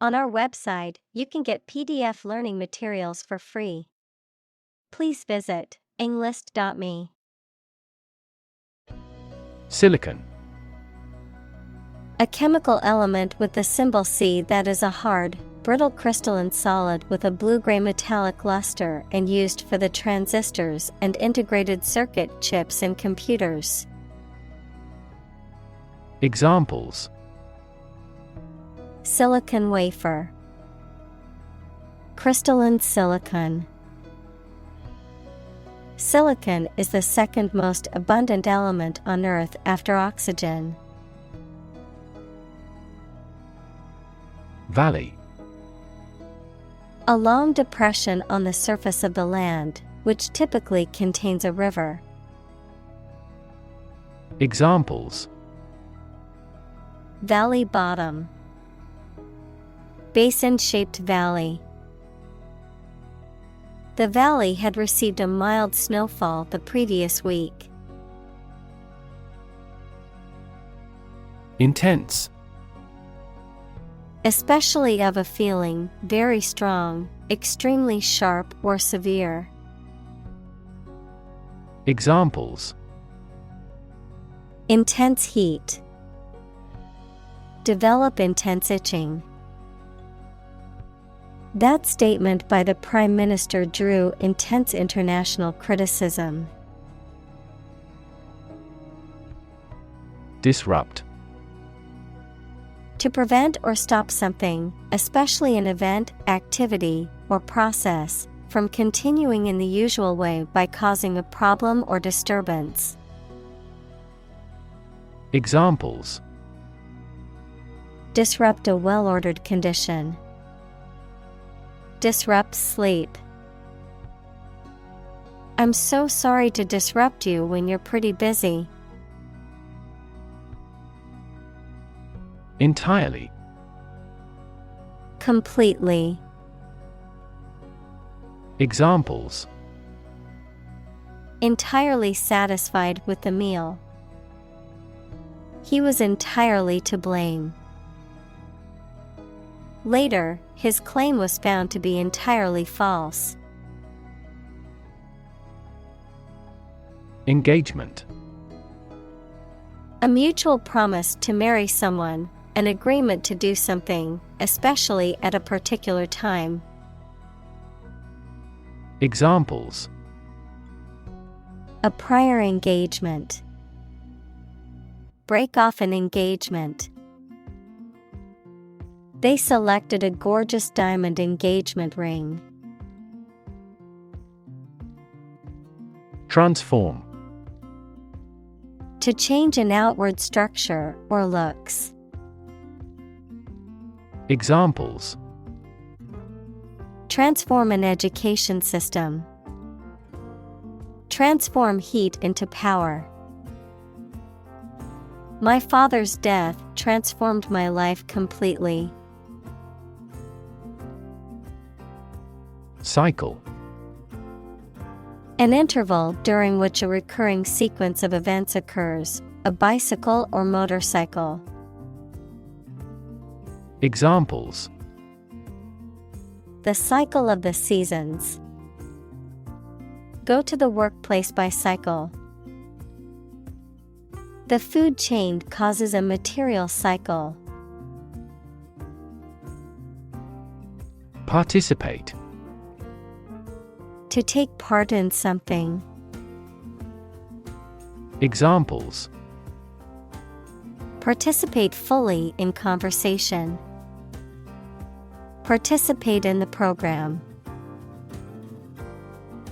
On our website, you can get PDF learning materials for free. Please visit englist.me. Silicon. A chemical element with the symbol C that is a hard, brittle crystalline solid with a blue-gray metallic luster and used for the transistors and integrated circuit chips in computers. Examples: Silicon wafer, crystalline silicon. Silicon is the second most abundant element on Earth after oxygen. Valley. A long depression on the surface of the land, which typically contains a river. Examples: Valley bottom, basin-shaped valley. The valley had received a mild snowfall the previous week. Intense. Especially of a feeling, very strong, extremely sharp or severe. Examples: Intense heat. Develop intense itching. That statement by the Prime Minister drew intense international criticism. Disrupt. To prevent or stop something, especially an event, activity, or process, from continuing in the usual way by causing a problem or disturbance. Examples: Disrupt a well-ordered condition. Disrupt sleep. I'm so sorry to disrupt you when you're pretty busy. Entirely. Completely. Examples: Entirely satisfied with the meal. He was entirely to blame. Later, his claim was found to be entirely false. Engagement. A mutual promise to marry someone, an agreement to do something, especially at a particular time. Examples: A prior engagement. Break off an engagement. They selected a gorgeous diamond engagement ring. Transform. To change an outward structure or looks. Examples: Transform an education system. Transform heat into power. My father's death transformed my life completely. Cycle. An interval during which a recurring sequence of events occurs, a bicycle or motorcycle. Examples: The cycle of the seasons. Go to the workplace by cycle. The food chain causes a material cycle. Participate. To take part in something. Examples: Participate fully in conversation. Participate in the program.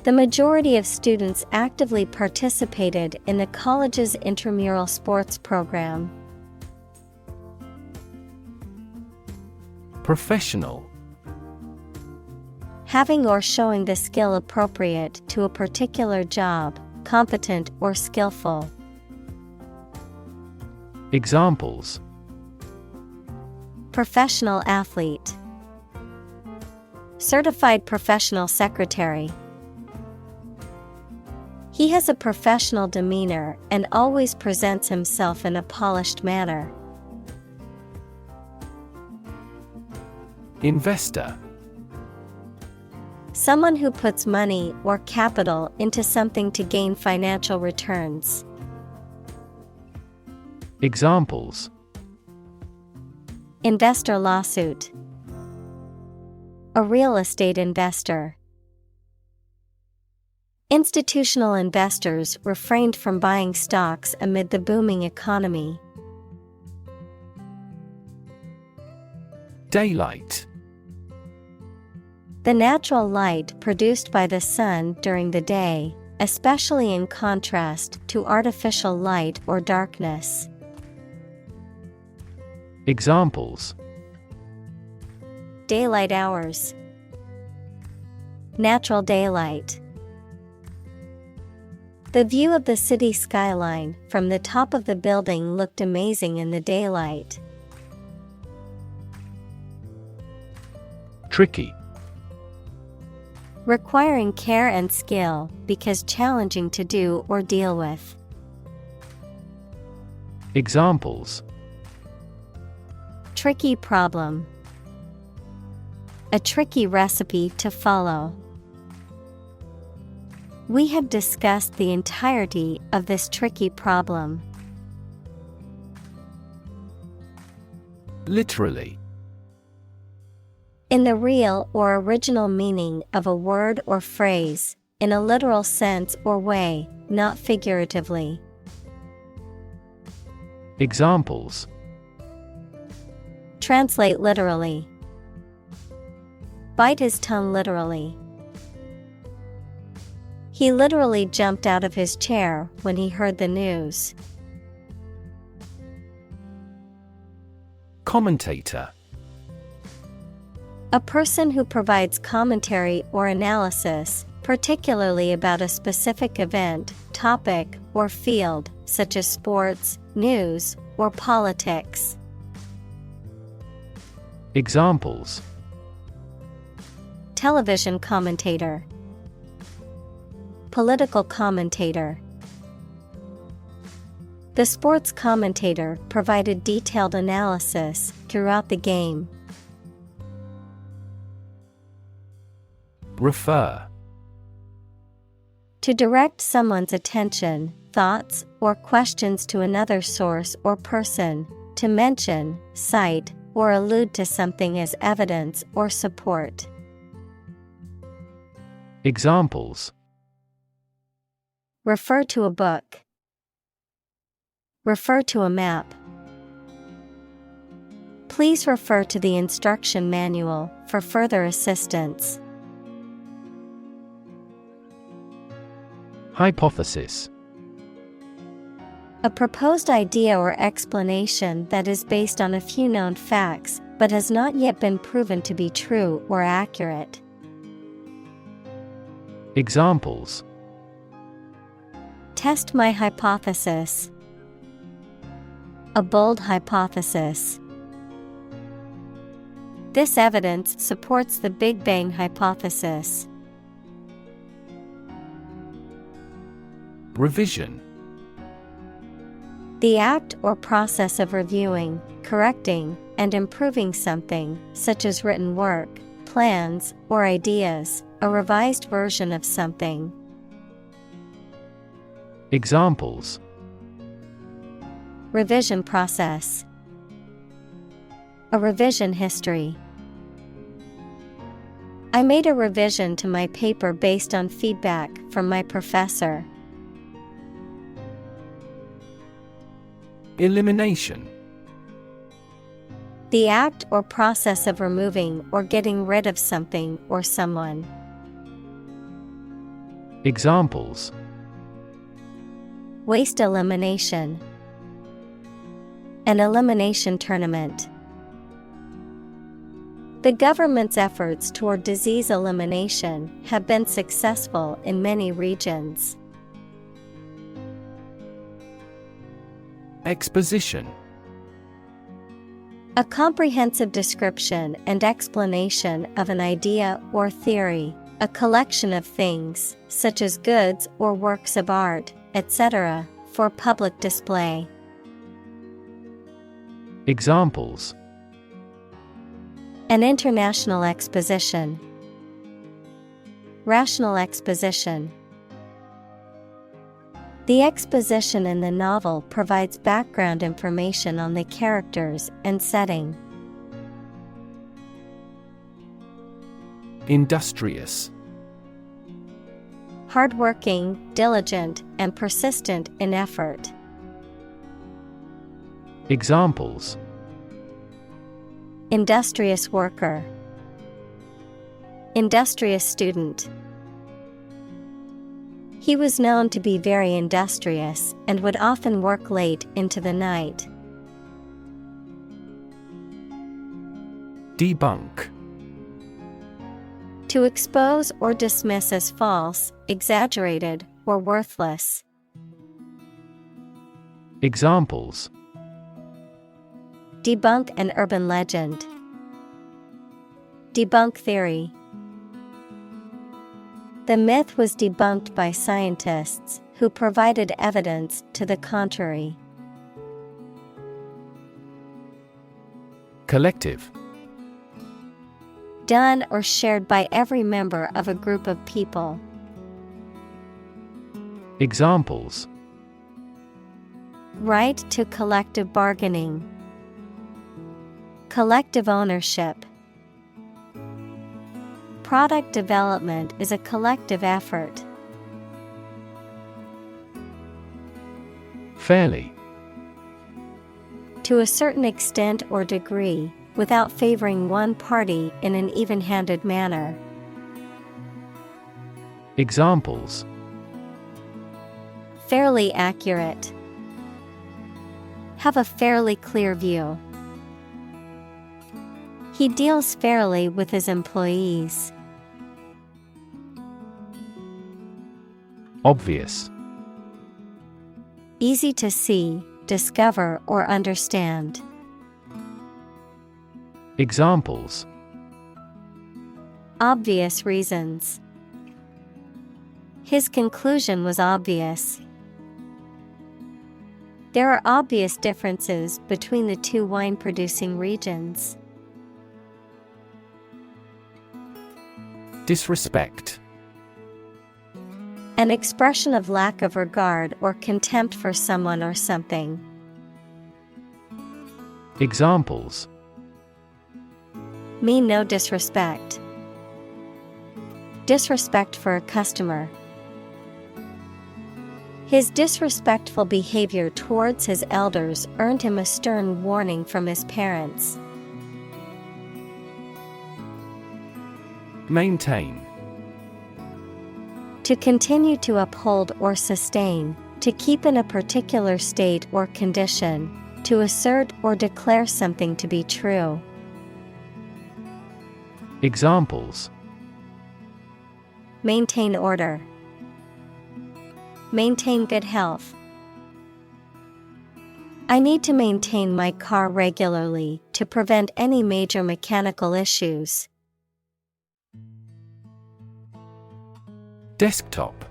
The majority of students actively participated in the college's intramural sports program. Professional. Having or showing the skill appropriate to a particular job, competent or skillful. Examples: Professional athlete. Certified professional secretary. He has a professional demeanor and always presents himself in a polished manner. Investor. Someone who puts money or capital into something to gain financial returns. Examples: Investor lawsuit. A real estate investor. Institutional investors refrained from buying stocks amid the booming economy. Daylight. The natural light produced by the sun during the day, especially in contrast to artificial light or darkness. Examples: Daylight hours. Natural daylight. The view of the city skyline from the top of the building looked amazing in the daylight. Tricky. Requiring care and skill because challenging to do or deal with. Examples: Tricky problem. A tricky recipe to follow. We have discussed the entirety of this tricky problem. Literally. In the real or original meaning of a word or phrase, in a literal sense or way, not figuratively. Examples: Translate literally. Bite his tongue literally. He literally jumped out of his chair when he heard the news. Commentator. A person who provides commentary or analysis, particularly about a specific event, topic, or field, such as sports, news, or politics. Examples: Television commentator. Political commentator. The sports commentator provided detailed analysis throughout the game. Refer. To direct someone's attention, thoughts, or questions to another source or person, to mention, cite, or allude to something as evidence or support. Examples: Refer to a book. Refer to a map. Please refer to the instruction manual for further assistance. Hypothesis. A proposed idea or explanation that is based on a few known facts, but has not yet been proven to be true or accurate. Examples: Test my hypothesis. A bold hypothesis. This evidence supports the Big Bang hypothesis. Revision. The act or process of reviewing, correcting, and improving something, such as written work, plans, or ideas, a revised version of something. Examples: Revision process. A revision history. I made a revision to my paper based on feedback from my professor. Elimination. The act or process of removing or getting rid of something or someone. Examples: Waste elimination. An elimination tournament. The government's efforts toward disease elimination have been successful in many regions. Exposition. A comprehensive description and explanation of an idea or theory, a collection of things, such as goods or works of art, etc., for public display. Examples: An international exposition. Rational exposition. The exposition in the novel provides background information on the characters and setting. Industrious. Hardworking, diligent, and persistent in effort. Examples: Industrious worker. Industrious student. He was known to be very industrious and would often work late into the night. Debunk. To expose or dismiss as false, exaggerated, or worthless. Examples: Debunk an urban legend. Debunk theory. The myth was debunked by scientists who provided evidence to the contrary. Collective. Done or shared by every member of a group of people. Examples: Right to collective bargaining. Collective ownership. Product development is a collective effort. Fairly. To a certain extent or degree, without favoring one party in an even-handed manner. Examples: Fairly accurate. Have a fairly clear view. He deals fairly with his employees. Obvious. Easy to see, discover, or understand. Examples: Obvious reasons. His conclusion was obvious. There are obvious differences between the two wine-producing regions. Disrespect. An expression of lack of regard or contempt for someone or something. Examples: Mean no disrespect. Disrespect for a customer. His disrespectful behavior towards his elders earned him a stern warning from his parents. Maintain. To continue to uphold or sustain, to keep in a particular state or condition, to assert or declare something to be true. Examples: Maintain order. Maintain good health. I need to maintain my car regularly to prevent any major mechanical issues. Desktop.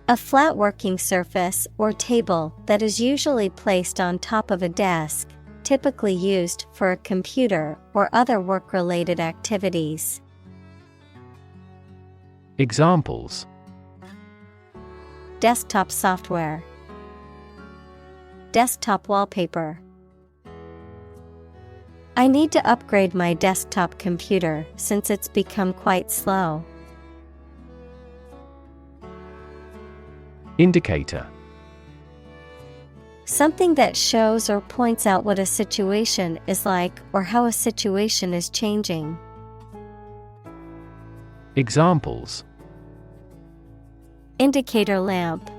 A flat working surface or table that is usually placed on top of a desk, typically used for a computer or other work-related activities. Examples: Desktop software. Desktop wallpaper. I need to upgrade my desktop computer since it's become quite slow. Indicator. Something that shows or points out what a situation is like or how a situation is changing. Examples: Indicator lamp.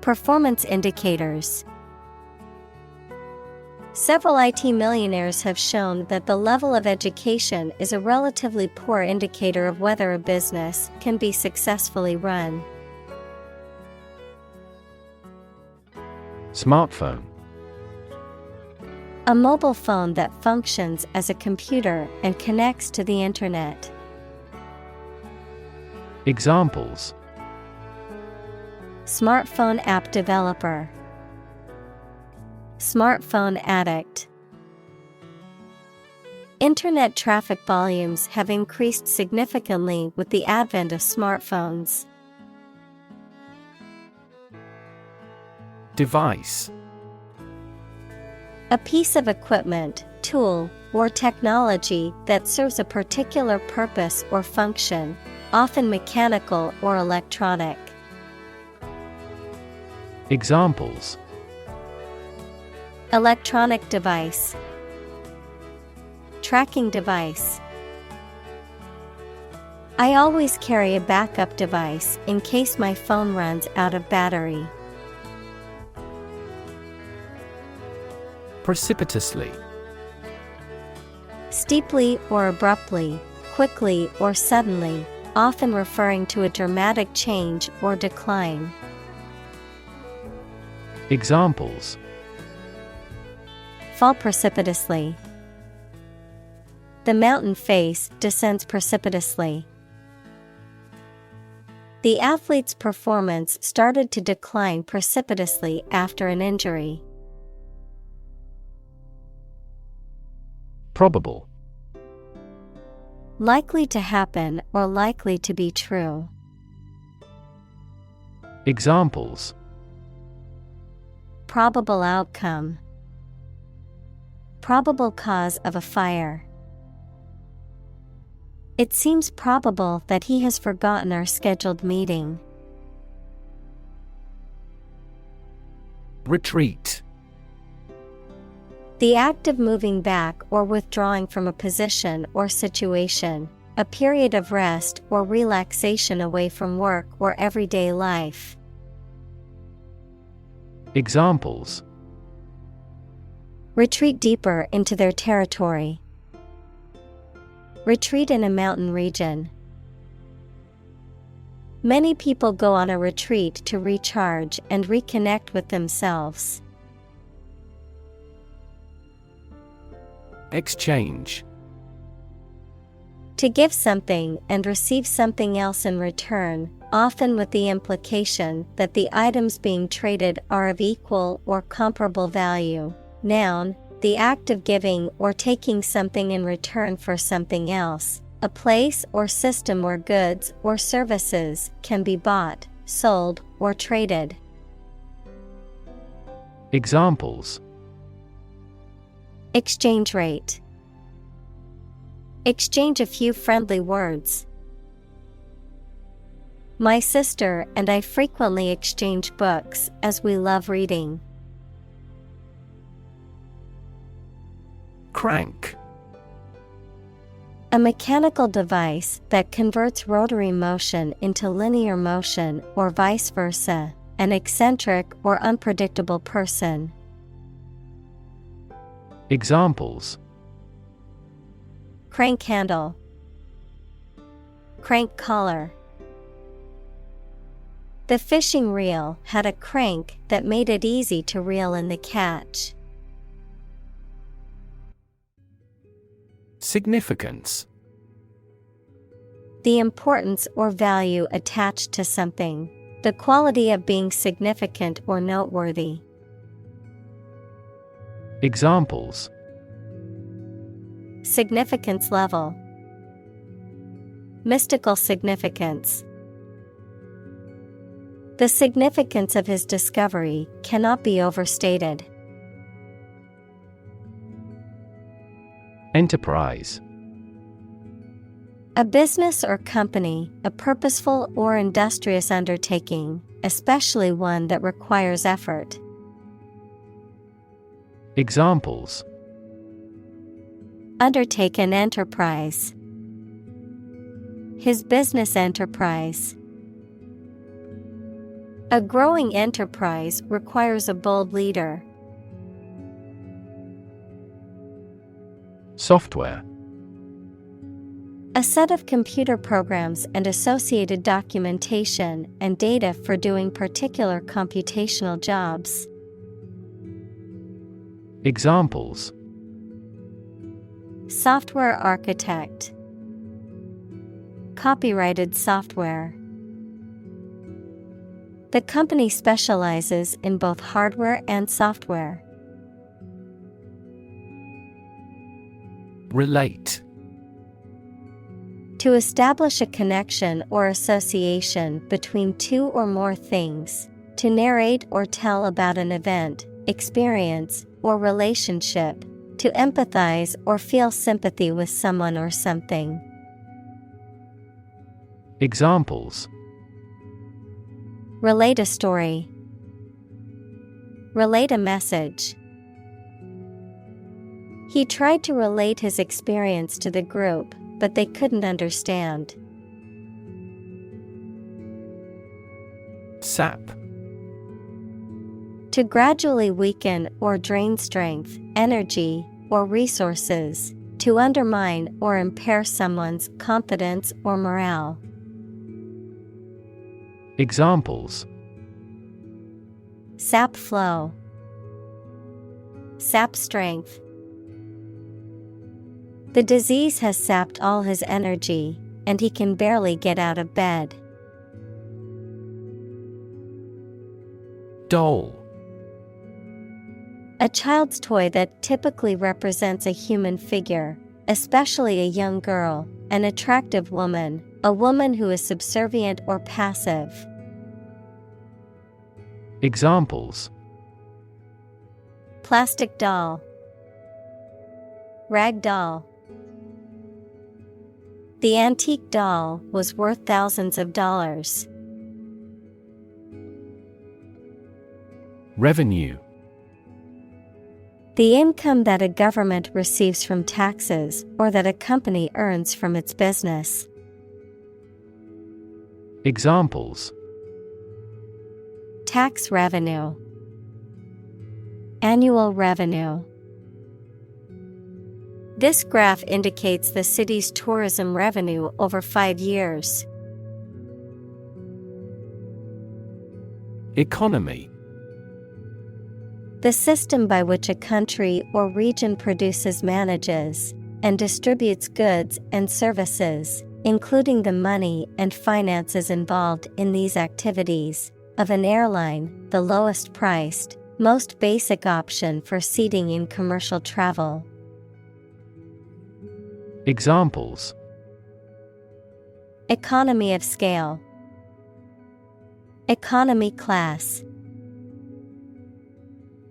Performance indicators. Several IT millionaires have shown that the level of education is a relatively poor indicator of whether a business can be successfully run. Smartphone. A mobile phone that functions as a computer and connects to the internet. Examples: Smartphone app developer. Smartphone addict. Internet traffic volumes have increased significantly with the advent of smartphones. Device. A piece of equipment, tool, or technology that serves a particular purpose or function, often mechanical or electronic. Examples: Electronic device, tracking device. I always carry a backup device in case my phone runs out of battery. Precipitously. Steeply or abruptly, quickly or suddenly, often referring to a dramatic change or decline. Examples: Fall precipitously. The mountain face descends precipitously. The athlete's performance started to decline precipitously after an injury. Probable. Likely to happen or likely to be true. Examples: Probable outcome. Probable cause of a fire. It seems probable that he has forgotten our scheduled meeting. Retreat. The act of moving back or withdrawing from a position or situation, a period of rest or relaxation away from work or everyday life. Examples: Retreat deeper into their territory. Retreat in a mountain region. Many people go on a retreat to recharge and reconnect with themselves. Exchange. To give something and receive something else in return, often with the implication that the items being traded are of equal or comparable value. Noun, the act of giving or taking something in return for something else, a place or system where goods or services can be bought, sold, or traded. Examples: Exchange rate. Exchange a few friendly words. My sister and I frequently exchange books as we love reading. Crank. A mechanical device that converts rotary motion into linear motion or vice versa, an eccentric or unpredictable person. Examples: Crank handle. Crank collar. The fishing reel had a crank that made it easy to reel in the catch. Significance. The importance or value attached to something. The quality of being significant or noteworthy. Examples: Significance level. Mystical significance. The significance of his discovery cannot be overstated. Enterprise. A business or company, a purposeful or industrious undertaking, especially one that requires effort. Examples: Undertake an enterprise. His business enterprise. A growing enterprise requires a bold leader. Software. A set of computer programs and associated documentation and data for doing particular computational jobs. Examples: Software architect. Copyrighted software. The company specializes in both hardware and software. Relate. To establish a connection or association between two or more things. To narrate or tell about an event, experience, or relationship. To empathize or feel sympathy with someone or something. Examples: Relate a story. Relate a message. He tried to relate his experience to the group, but they couldn't understand. Sap. To gradually weaken or drain strength, energy, or resources. To undermine or impair someone's confidence or morale. Examples: Sap flow. Sap strength. The disease has sapped all his energy, and he can barely get out of bed. Doll. A child's toy that typically represents a human figure, especially a young girl, an attractive woman, a woman who is subservient or passive. Examples: Plastic doll. Rag doll. The antique doll was worth thousands of dollars. Revenue. The income that a government receives from taxes or that a company earns from its business. Examples: Tax revenue. Annual revenue. This graph indicates the city's tourism revenue over 5 years. Economy. The system by which a country or region produces, manages, and distributes goods and services, including the money and finances involved in these activities, of an airline, the lowest priced, most basic option for seating in commercial travel. Examples: Economy of scale. Economy class.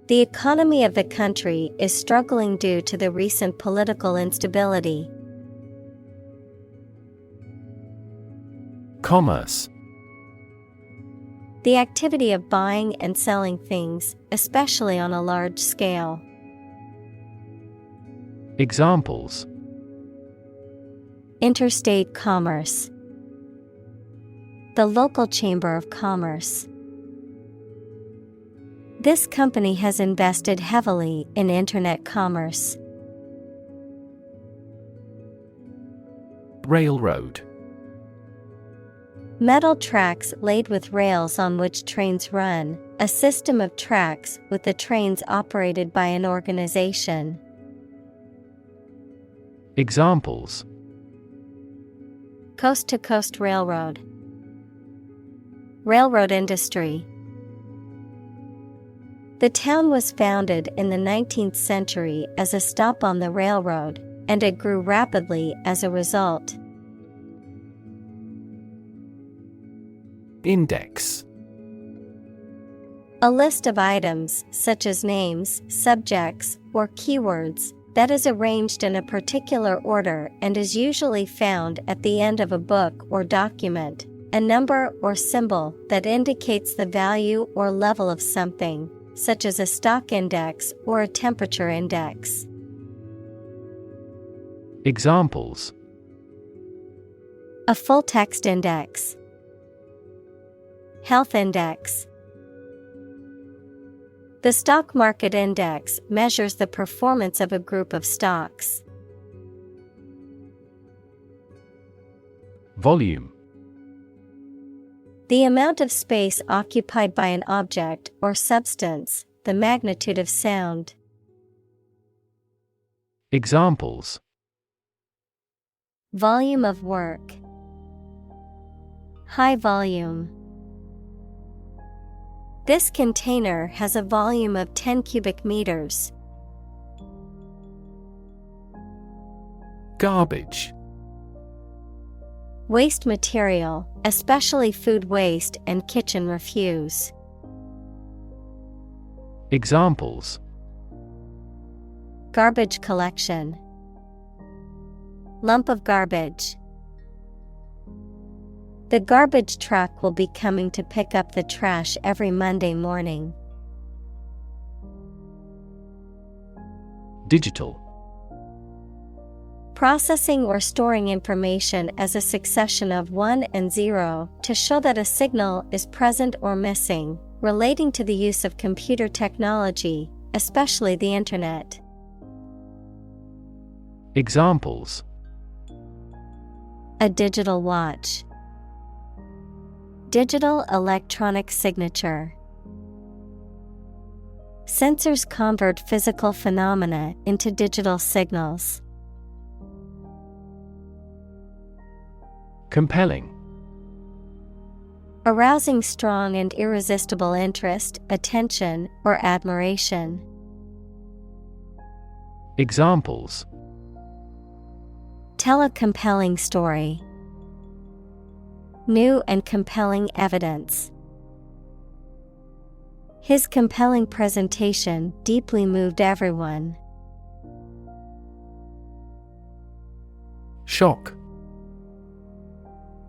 The economy of the country is struggling due to the recent political instability. Commerce. The activity of buying and selling things, especially on a large scale. Examples: Interstate commerce. The local chamber of commerce. This company has invested heavily in internet commerce. Railroad. Metal tracks laid with rails on which trains run, a system of tracks with the trains operated by an organization. Examples: Coast-to-coast railroad. Railroad industry. The town was founded in the 19th century as a stop on the railroad, and it grew rapidly as a result. Index. A list of items, such as names, subjects, or keywords, that is arranged in a particular order and is usually found at the end of a book or document, a number or symbol that indicates the value or level of something, such as a stock index or a temperature index. Examples: A full text index. Health index. The stock market index measures the performance of a group of stocks. Volume. The amount of space occupied by an object or substance, the magnitude of sound. Examples: Volume of work. High volume. This container has a volume of 10 cubic meters. Garbage. Waste material, especially food waste and kitchen refuse. Examples: Garbage collection. Lump of garbage. The garbage truck will be coming to pick up the trash every Monday morning. Digital. Processing or storing information as a succession of 1 and 0 to show that a signal is present or missing, relating to the use of computer technology, especially the Internet. Examples: A digital watch. Digital electronic signature. Sensors convert physical phenomena into digital signals. Compelling. Arousing strong and irresistible interest, attention, or admiration. Examples: Tell a compelling story. New and compelling evidence. His compelling presentation deeply moved everyone. Shock.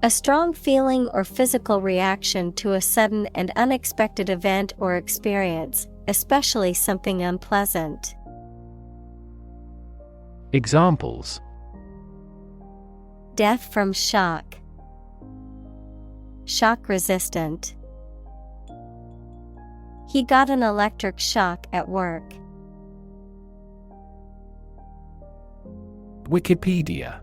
A strong feeling or physical reaction to a sudden and unexpected event or experience, especially something unpleasant. Examples: Death from shock. Shock resistant. He got an electric shock at work. Wikipedia.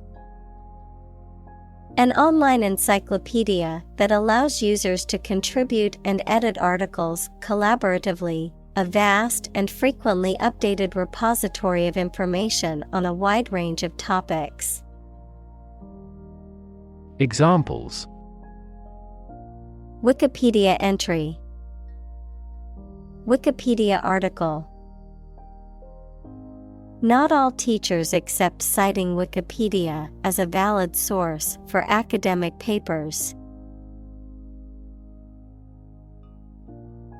An online encyclopedia that allows users to contribute and edit articles collaboratively, a vast and frequently updated repository of information on a wide range of topics. Examples: Wikipedia entry. Wikipedia article. Not all teachers accept citing Wikipedia as a valid source for academic papers.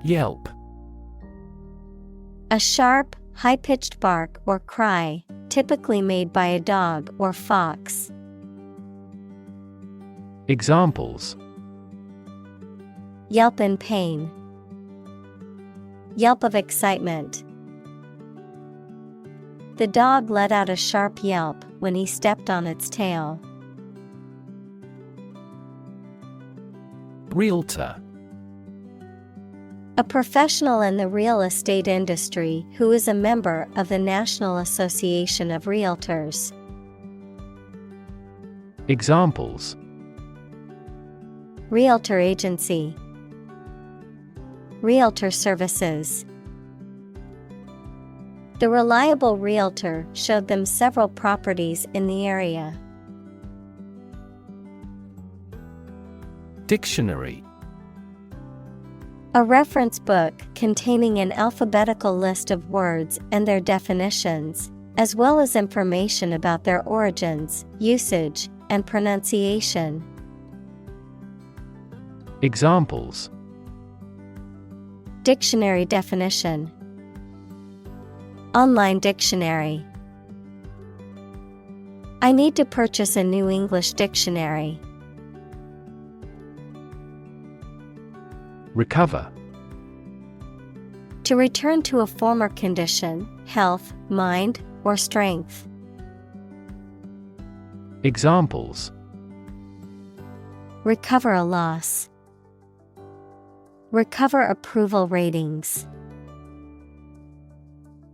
Yelp. A sharp, high-pitched bark or cry, typically made by a dog or fox. Examples: Yelp in pain. Yelp of excitement. The dog let out a sharp yelp when he stepped on its tail. Realtor. A professional in the real estate industry who is a member of the National Association of Realtors. Examples: Realtor agency. Realtor services. The reliable realtor showed them several properties in the area. Dictionary. A reference book containing an alphabetical list of words and their definitions, as well as information about their origins, usage, and pronunciation. Examples: Dictionary definition. Online dictionary. I need to purchase a new English dictionary. Recover. To return to a former condition, health, mind, or strength. Examples: Recover a loss. Recover approval ratings.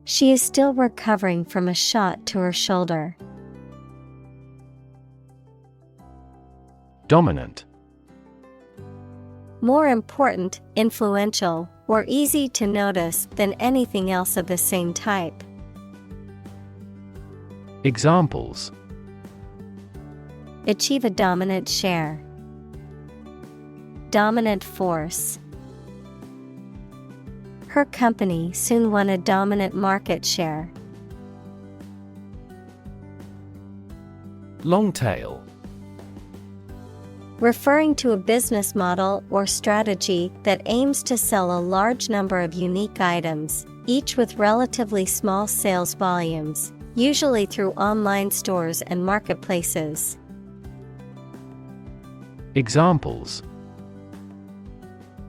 She is still recovering from a shot to her shoulder. Dominant. More important, influential, or easy to notice than anything else of the same type. Examples: Achieve a dominant share. Dominant force. Her company soon won a dominant market share. Long tail. Referring to a business model or strategy that aims to sell a large number of unique items, each with relatively small sales volumes, usually through online stores and marketplaces. Examples: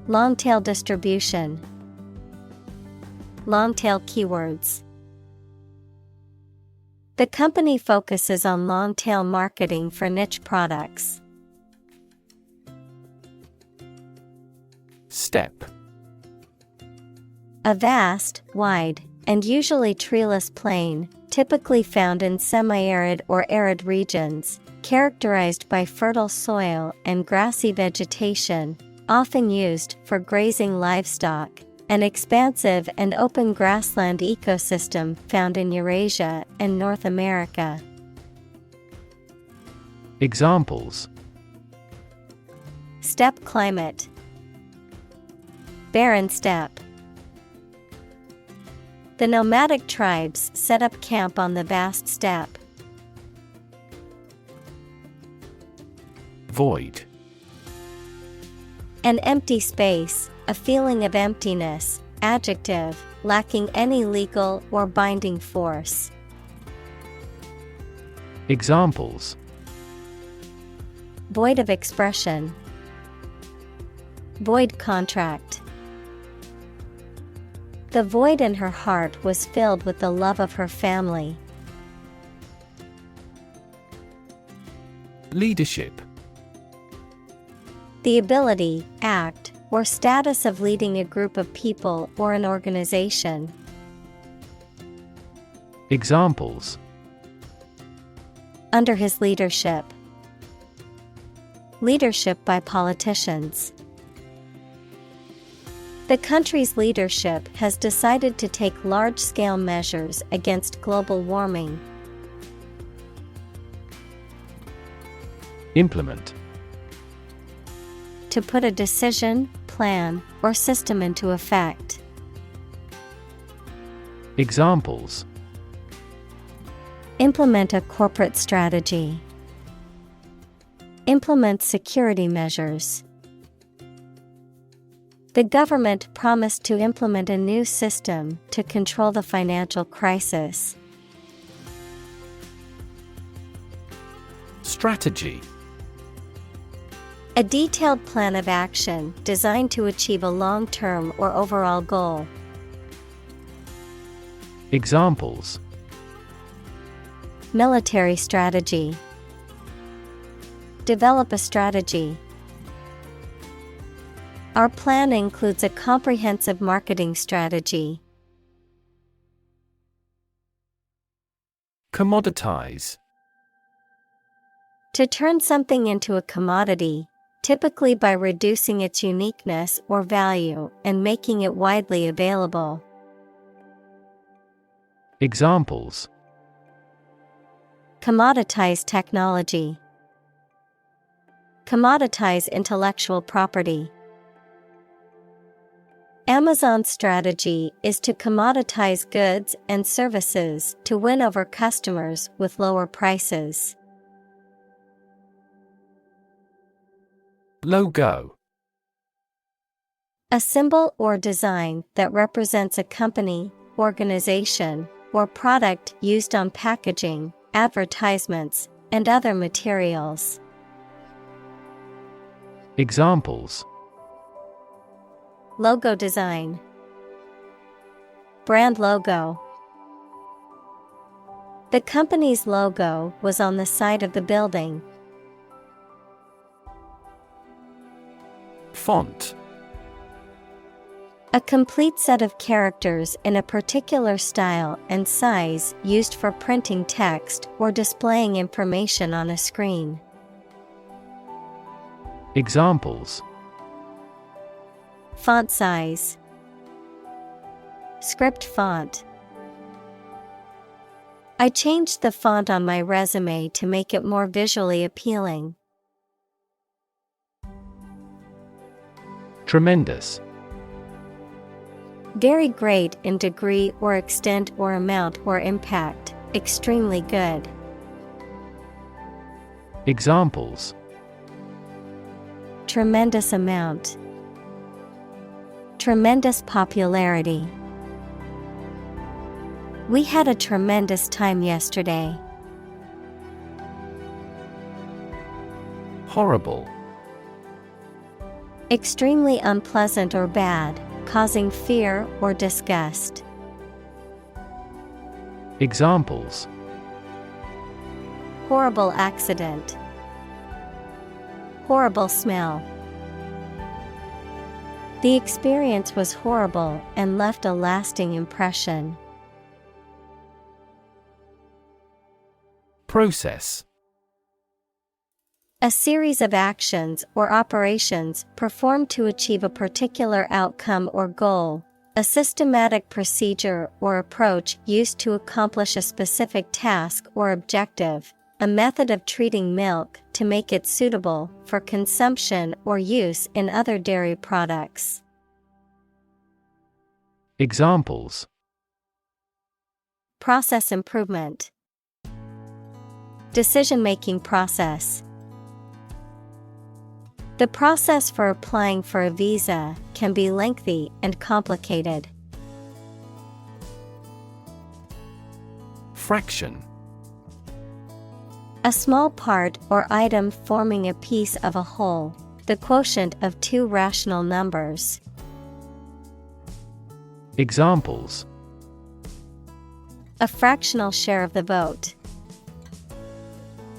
Long-tail distribution. Long-tail keywords. The company focuses on long-tail marketing for niche products. Steppe. A vast, wide, and usually treeless plain, typically found in semi-arid or arid regions, characterized by fertile soil and grassy vegetation, often used for grazing livestock. An expansive and open grassland ecosystem found in Eurasia and North America. Examples: Steppe climate. Barren steppe. The nomadic tribes set up camp on the vast steppe. Void. An empty space, a feeling of emptiness, adjective, lacking any legal or binding force. Examples: Void of expression. Void contract. The void in her heart was filled with the love of her family. Leadership. The ability, act, or status of leading a group of people or an organization. Examples: Under his leadership. Leadership by politicians. The country's leadership has decided to take large-scale measures against global warming. Implement. To put a decision, plan, or system into effect. Examples: Implement a corporate strategy. Implement security measures. The government promised to implement a new system to control the financial crisis. Strategy. A detailed plan of action designed to achieve a long-term or overall goal. Examples: Military strategy. Develop a strategy. Our plan includes a comprehensive marketing strategy. Commoditize. To turn something into a commodity, typically by reducing its uniqueness or value and making it widely available. Examples: Commoditize technology. Commoditize intellectual property. Amazon's strategy is to commoditize goods and services to win over customers with lower prices. Logo. A symbol or design that represents a company, organization, or product used on packaging, advertisements, and other materials. Examples: Logo design. Brand logo. The company's logo was on the side of the building. Font. A complete set of characters in a particular style and size used for printing text or displaying information on a screen. Examples: Font size. Script font. I changed the font on my resume to make it more visually appealing. Tremendous. Very great in degree or extent or amount or impact, extremely good. Examples: tremendous amount, tremendous popularity. We had a tremendous time yesterday. Horrible. Extremely unpleasant or bad, causing fear or disgust. Examples: horrible accident, horrible smell. The experience was horrible and left a lasting impression. Process. A series of actions or operations performed to achieve a particular outcome or goal, a systematic procedure or approach used to accomplish a specific task or objective, a method of treating milk to make it suitable for consumption or use in other dairy products. Examples: process improvement, decision-making process. The process for applying for a visa can be lengthy and complicated. Fraction. A small part or item forming a piece of a whole, the quotient of two rational numbers. Examples: a fractional share of the vote,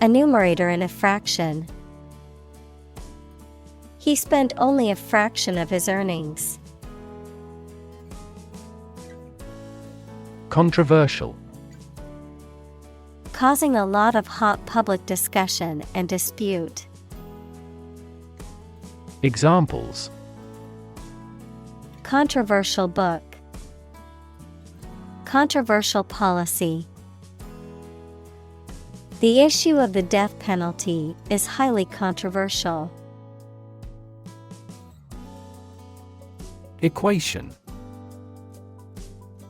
a numerator in a fraction. He spent only a fraction of his earnings. Controversial. Causing a lot of hot public discussion and dispute. Examples: controversial book, controversial policy. The issue of the death penalty is highly controversial. Equation.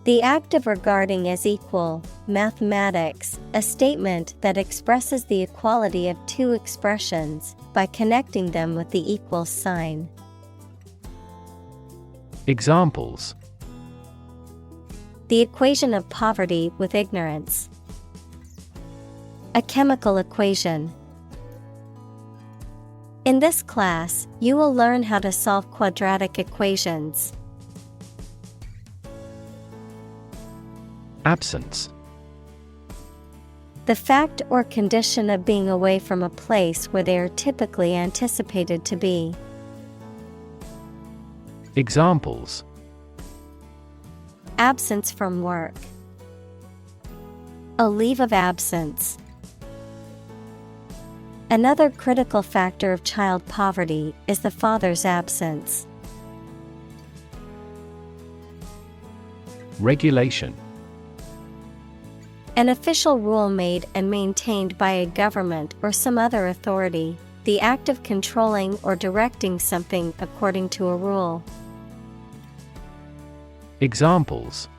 The act of regarding as equal, mathematics, a statement that expresses the equality of two expressions by connecting them with the equal sign. Examples: the equation of poverty with ignorance, a chemical equation. In this class, you will learn how to solve quadratic equations. Absence. The fact or condition of being away from a place where they are typically anticipated to be. Examples: absence from work, a leave of absence. Another critical factor of child poverty is the father's absence. Regulation. An official rule made and maintained by a government or some other authority, the act of controlling or directing something according to a rule. Examples: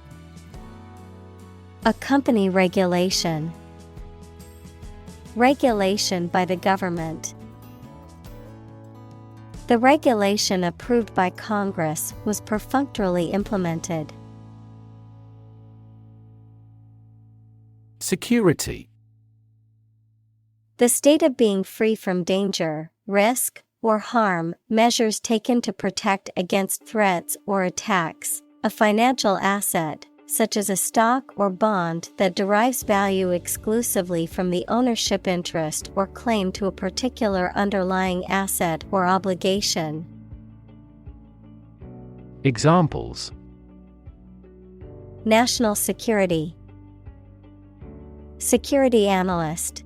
a company regulation, regulation by the government. The regulation approved by Congress was perfunctorily implemented. Security. The state of being free from danger, risk, or harm, measures taken to protect against threats or attacks, a financial asset, such as a stock or bond that derives value exclusively from the ownership interest or claim to a particular underlying asset or obligation. Examples: national security, security analyst.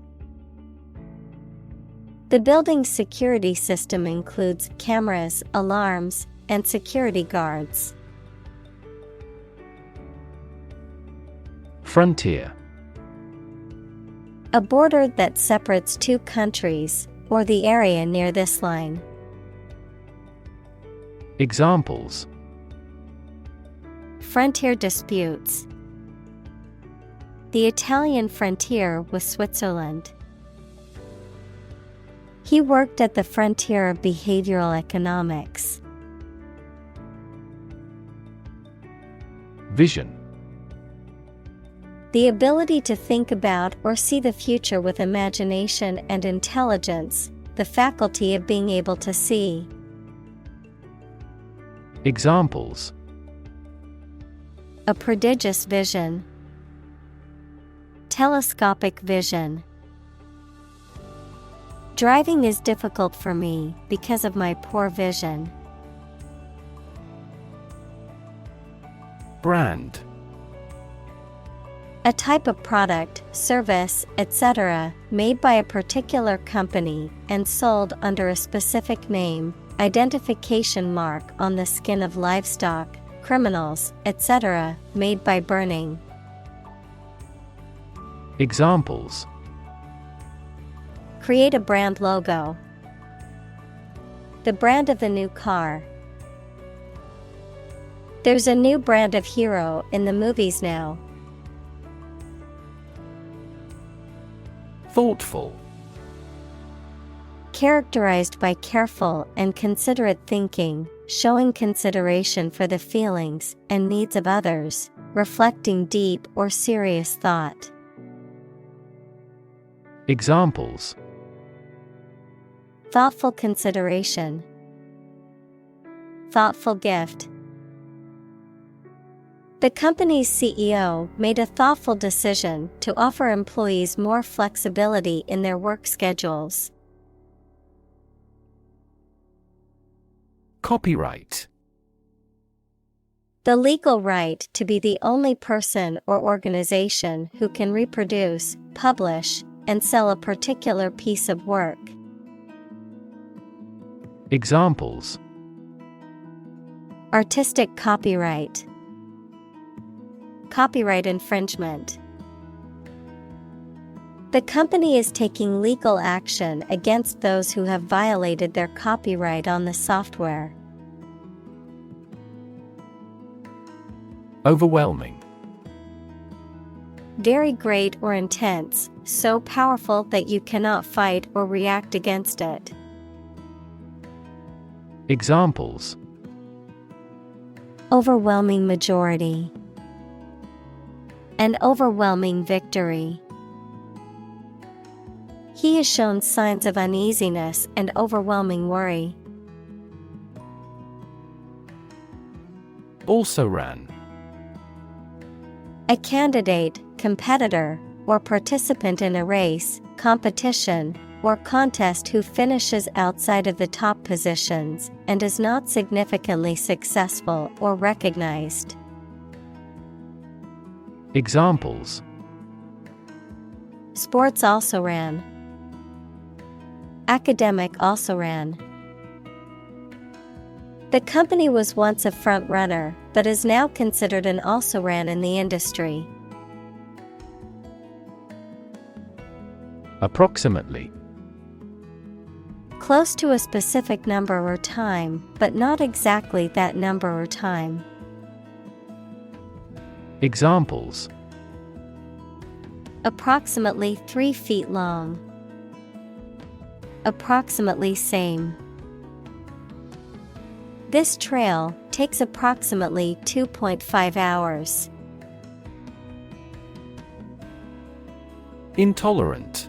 The building's security system includes cameras, alarms, and security guards. Frontier. A border that separates two countries, or the area near this line. Examples: frontier disputes, the Italian frontier with Switzerland. He worked at the frontier of behavioral economics. Vision. The ability to think about or see the future with imagination and intelligence, the faculty of being able to see. Examples: A prodigious vision. Telescopic vision. Driving is difficult for me because of my poor vision. Brand. A type of product, service, etc., made by a particular company and sold under a specific name, identification mark on the skin of livestock, criminals, etc., made by burning. Examples: Create a brand logo. The brand of the new car. There's a new brand of hero in the movies now. Thoughtful. Characterized by careful and considerate thinking, showing consideration for the feelings and needs of others, reflecting deep or serious thought. Examples: Thoughtful consideration. Thoughtful gift. The company's CEO made a thoughtful decision to offer employees more flexibility in their work schedules. Copyright. The legal right to be the only person or organization who can reproduce, publish, and sell a particular piece of work. Examples: Artistic copyright. Copyright infringement. The company is taking legal action against those who have violated their copyright on the software. Overwhelming. Very great or intense, so powerful that you cannot fight or react against it. Examples: Overwhelming majority. An overwhelming victory. He has shown signs of uneasiness and overwhelming worry. Also ran. A candidate, competitor, or participant in a race, competition, or contest who finishes outside of the top positions and is not significantly successful or recognized. Examples: Sports also ran. Academic also ran. The company was once a front runner, but is now considered an also-ran in the industry. Approximately. Close to a specific number or time, but not exactly that number or time. Examples: Approximately 3 feet long. Approximately same. This trail takes approximately 2.5 hours. Intolerant.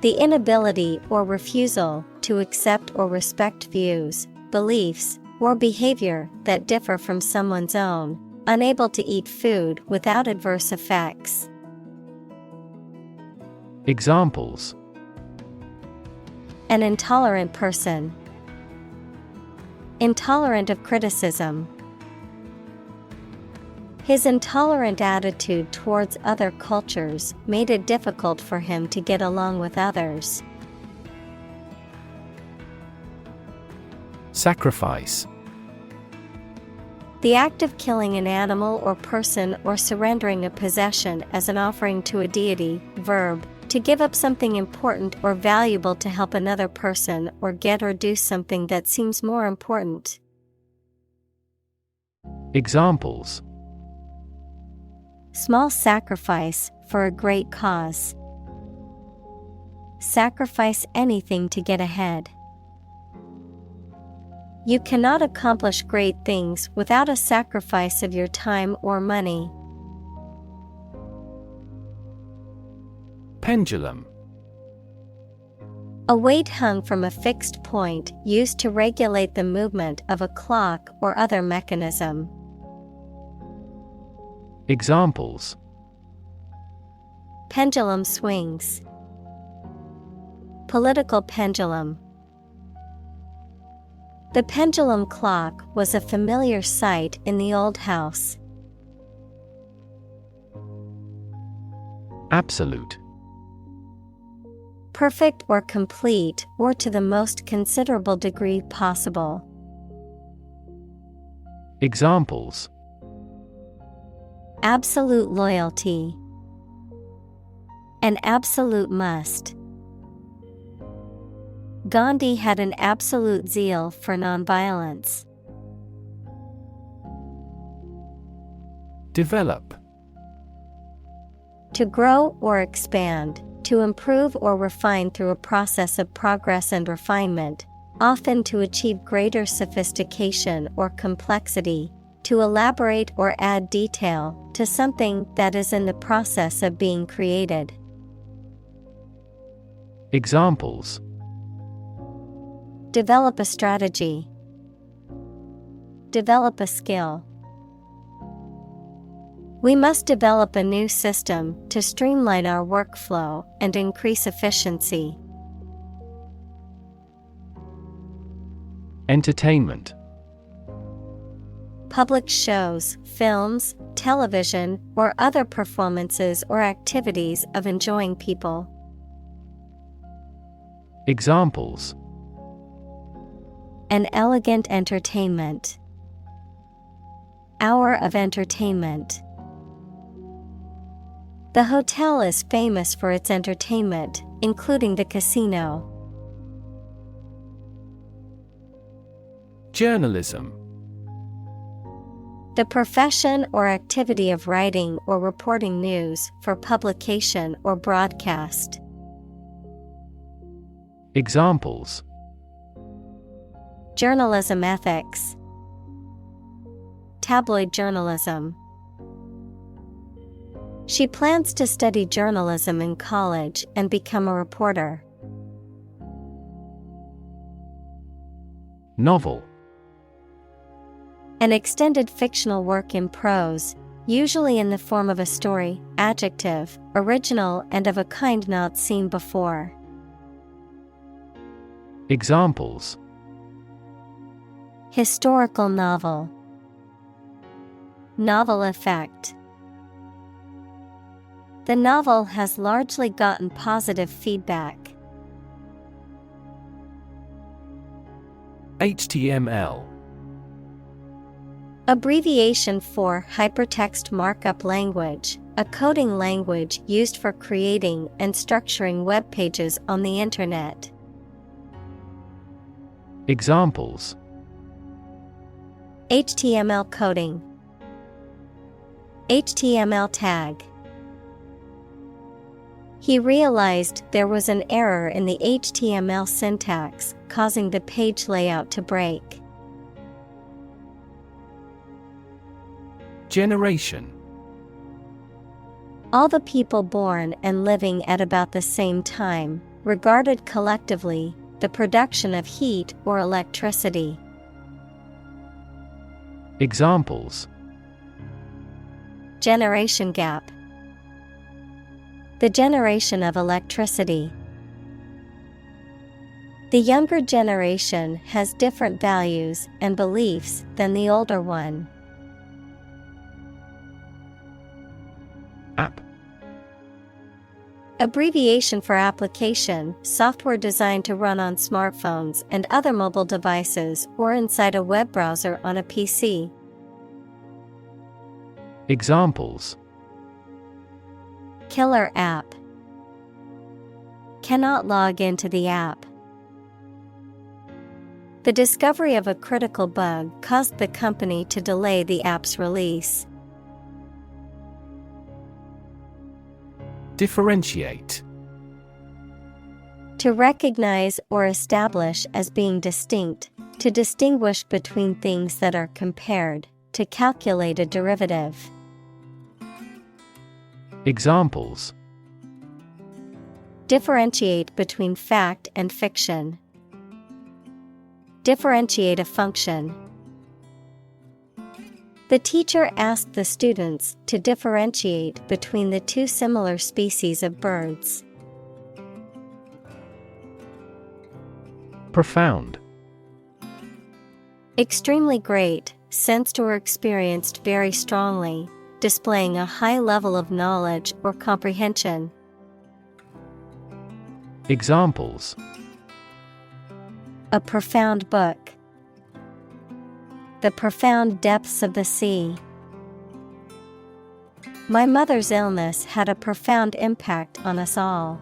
The inability or refusal to accept or respect views, beliefs, or behavior that differ from someone's own, unable to eat food without adverse effects. Examples: An intolerant person. Intolerant of criticism. His intolerant attitude towards other cultures made it difficult for him to get along with others. Sacrifice. The act of killing an animal or person or surrendering a possession as an offering to a deity. Verb, to give up something important or valuable to help another person or get or do something that seems more important. Examples: Small sacrifice for a great cause. sacrifice anything to get ahead. You cannot accomplish great things without a sacrifice of your time or money. Pendulum. A weight hung from a fixed point used to regulate the movement of a clock or other mechanism. Examples: Pendulum swings. Political pendulum. The pendulum clock was a familiar sight in the old house. Absolute. Perfect or complete, or to the most considerable degree possible. Examples: Absolute loyalty. An absolute must. Gandhi had an absolute zeal for nonviolence. Develop. To grow or expand, to improve or refine through a process of progress and refinement, often to achieve greater sophistication or complexity, to elaborate or add detail to something that is in the process of being created. Examples: Develop a strategy. Develop a skill. We must develop a new system to streamline our workflow and increase efficiency. Entertainment. Public shows, films, television, or other performances or activities of enjoying people. Examples: An elegant entertainment. Hour of entertainment. The hotel is famous for its entertainment, including the casino. Journalism. The profession or activity of writing or reporting news for publication or broadcast. Examples: Journalism ethics. Tabloid journalism. She plans to study journalism in college and become a reporter. Novel. An extended fictional work in prose, usually in the form of a story. Adjective, original and of a kind not seen before. Examples: Historical novel. Novel effect. The novel has largely gotten positive feedback. HTML. Abbreviation for Hypertext Markup Language, a coding language used for creating and structuring web pages on the Internet. Examples: HTML coding. HTML tag. He realized there was an error in the HTML syntax, causing the page layout to break. Generation. All the people born and living at about the same time, regarded collectively, the production of heat or electricity. Examples: Generation gap. The generation of electricity. The younger generation has different values and beliefs than the older one. App. Abbreviation for application, software designed to run on smartphones and other mobile devices or inside a web browser on a PC. Examples: Killer app. Cannot log into the app. The discovery of a critical bug caused the company to delay the app's release. Differentiate. To recognize or establish as being distinct, to distinguish between things that are compared, to calculate a derivative. Examples: Differentiate between fact and fiction. Differentiate a function. The teacher asked the students to differentiate between the two similar species of birds. Profound. Extremely great, sensed or experienced very strongly, displaying a high level of knowledge or comprehension. Examples: A profound book. The profound depths of the sea. My mother's illness had a profound impact on us all.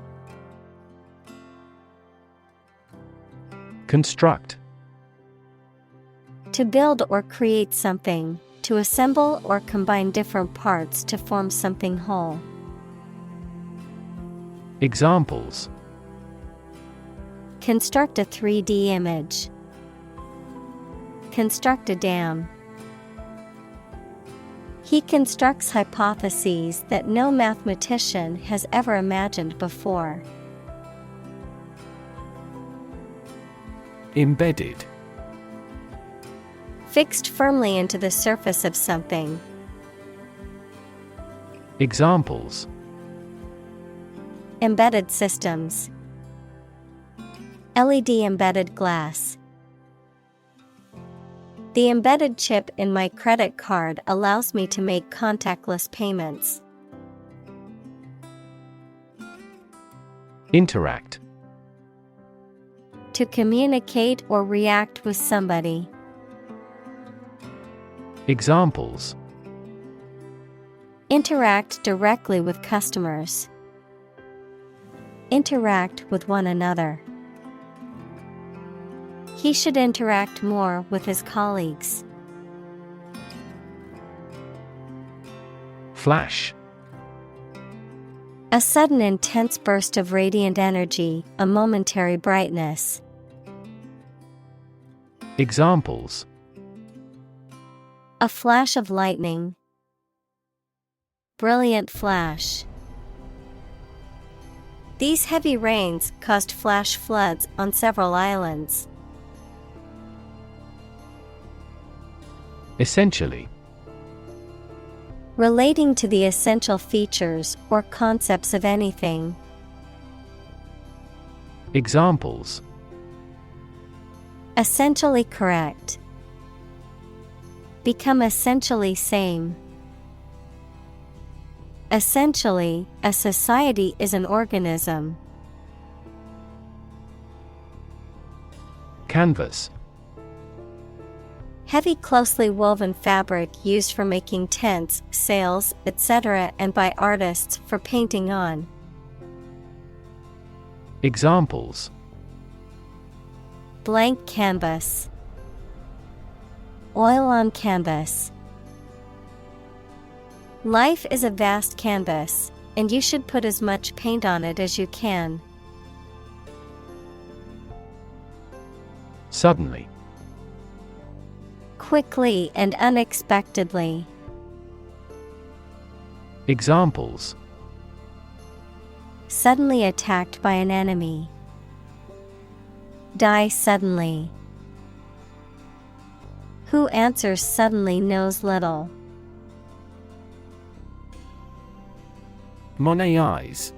Construct. To build or create something, to assemble or combine different parts to form something whole. Examples: Construct a 3D image. Construct a dam. He constructs hypotheses that no mathematician has ever imagined before. Embedded. Fixed firmly into the surface of something. Examples: Embedded systems. LED embedded glass. The embedded chip in my credit card allows me to make contactless payments. Interact. To communicate or react with somebody. Examples: Interact directly with customers. Interact with one another. He should interact more with his colleagues. Flash. A sudden intense burst of radiant energy, a momentary brightness. Examples: A flash of lightning. Brilliant flash. These heavy rains caused flash floods on several islands. Essentially. Relating to the essential features or concepts of anything. Examples: Essentially correct. Become essentially same. Essentially, a society is an organism. Canvas. Heavy closely woven fabric used for making tents, sails, etc. and by artists for painting on. Examples: Blank canvas. Oil on canvas. Life is a vast canvas, and you should put as much paint on it as you can. Suddenly. Quickly and unexpectedly. Examples: Suddenly attacked by an enemy. Die suddenly. Who answers suddenly knows little. Monetize.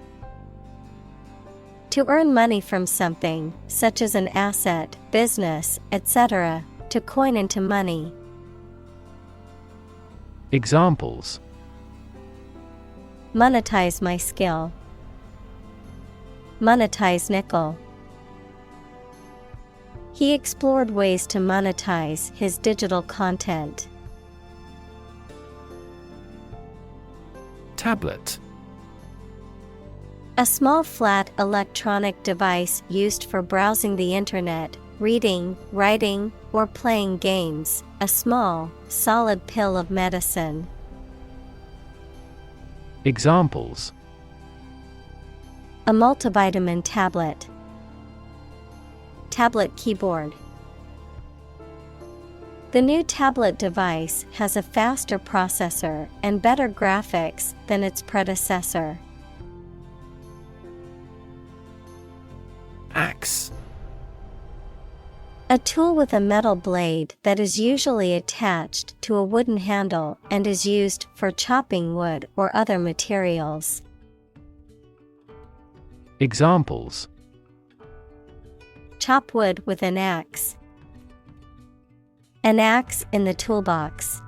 To earn money from something, such as an asset, business, etc., to coin into money. Examples: Monetize my skill. Monetize nickel. He explored ways to monetize his digital content. Tablet. A small flat electronic device used for browsing the internet, reading, writing, or playing games, a small, solid pill of medicine. Examples: A multivitamin tablet. tablet keyboard. The new tablet device has a faster processor and better graphics than its predecessor. Axe. A tool with a metal blade that is usually attached to a wooden handle and is used for chopping wood or other materials. Examples: Chop wood with an axe. An axe in the toolbox.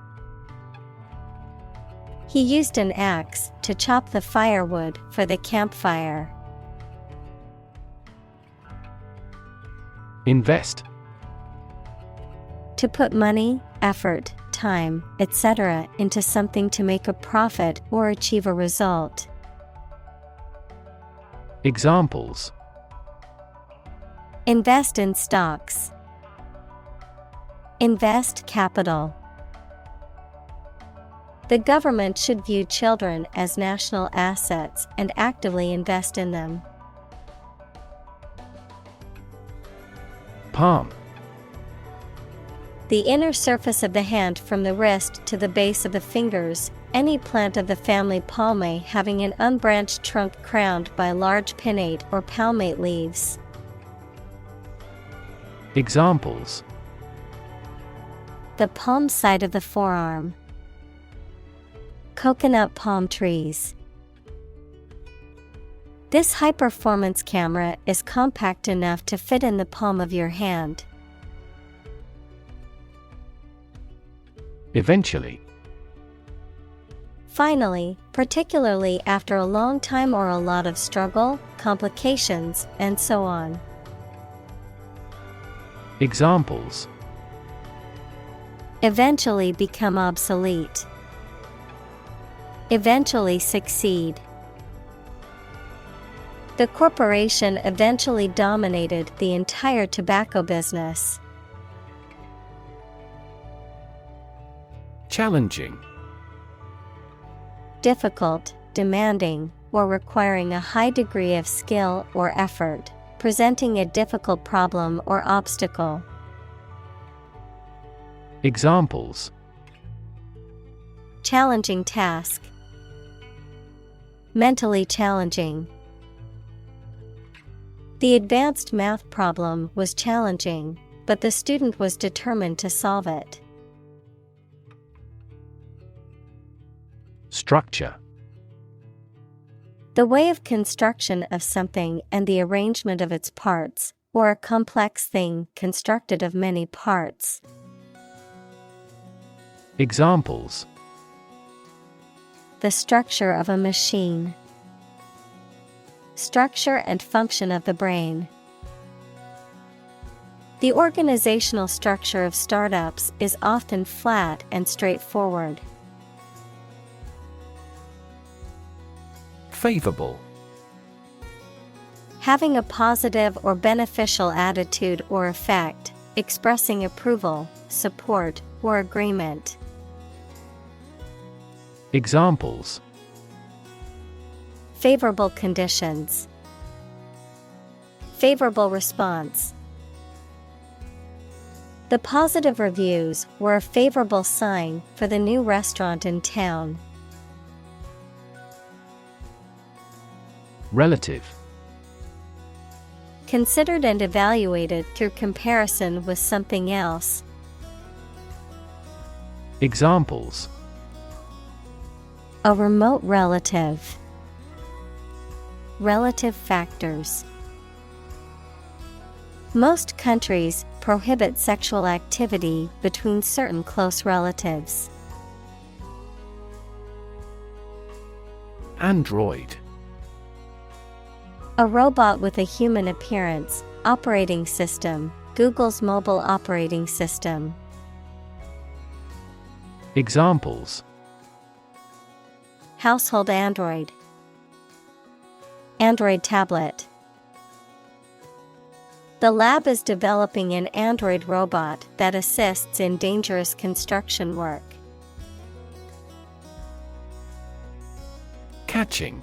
He used an axe to chop the firewood for the campfire. Invest. To put money, effort, time, etc. into something to make a profit or achieve a result. Examples: Invest in stocks. Invest capital. The government should view children as national assets and actively invest in them. Palm. The inner surface of the hand from the wrist to the base of the fingers, any plant of the family Palmae having an unbranched trunk crowned by large pinnate or palmate leaves. Examples: The palm side of the forearm. Coconut palm trees. This high-performance camera is compact enough to fit in the palm of your hand. Eventually. Finally, particularly after a long time or a lot of struggle, complications, and so on. Examples: Eventually become obsolete. Eventually succeed. The corporation eventually dominated the entire tobacco business. Challenging. Difficult, demanding, or requiring a high degree of skill or effort, presenting a difficult problem or obstacle. Examples: Challenging task. Mentally challenging. The advanced math problem was challenging, but the student was determined to solve it. Structure. The way of construction of something and the arrangement of its parts, or a complex thing constructed of many parts. Examples: The structure of a machine. Structure and function of the brain. The organizational structure of startups is often flat and straightforward. Favorable. Having a positive or beneficial attitude or effect, expressing approval, support, or agreement. Examples: Favorable conditions. Favorable response. The positive reviews were a favorable sign for the new restaurant in town. Relative. Considered and evaluated through comparison with something else. Examples: A remote relative. Relative factors. Most countries prohibit sexual activity between certain close relatives. Android. A robot with a human appearance, operating system, Google's mobile operating system. Examples: Household Android. Android tablet. The lab is developing an android robot that assists in dangerous construction work. Catching.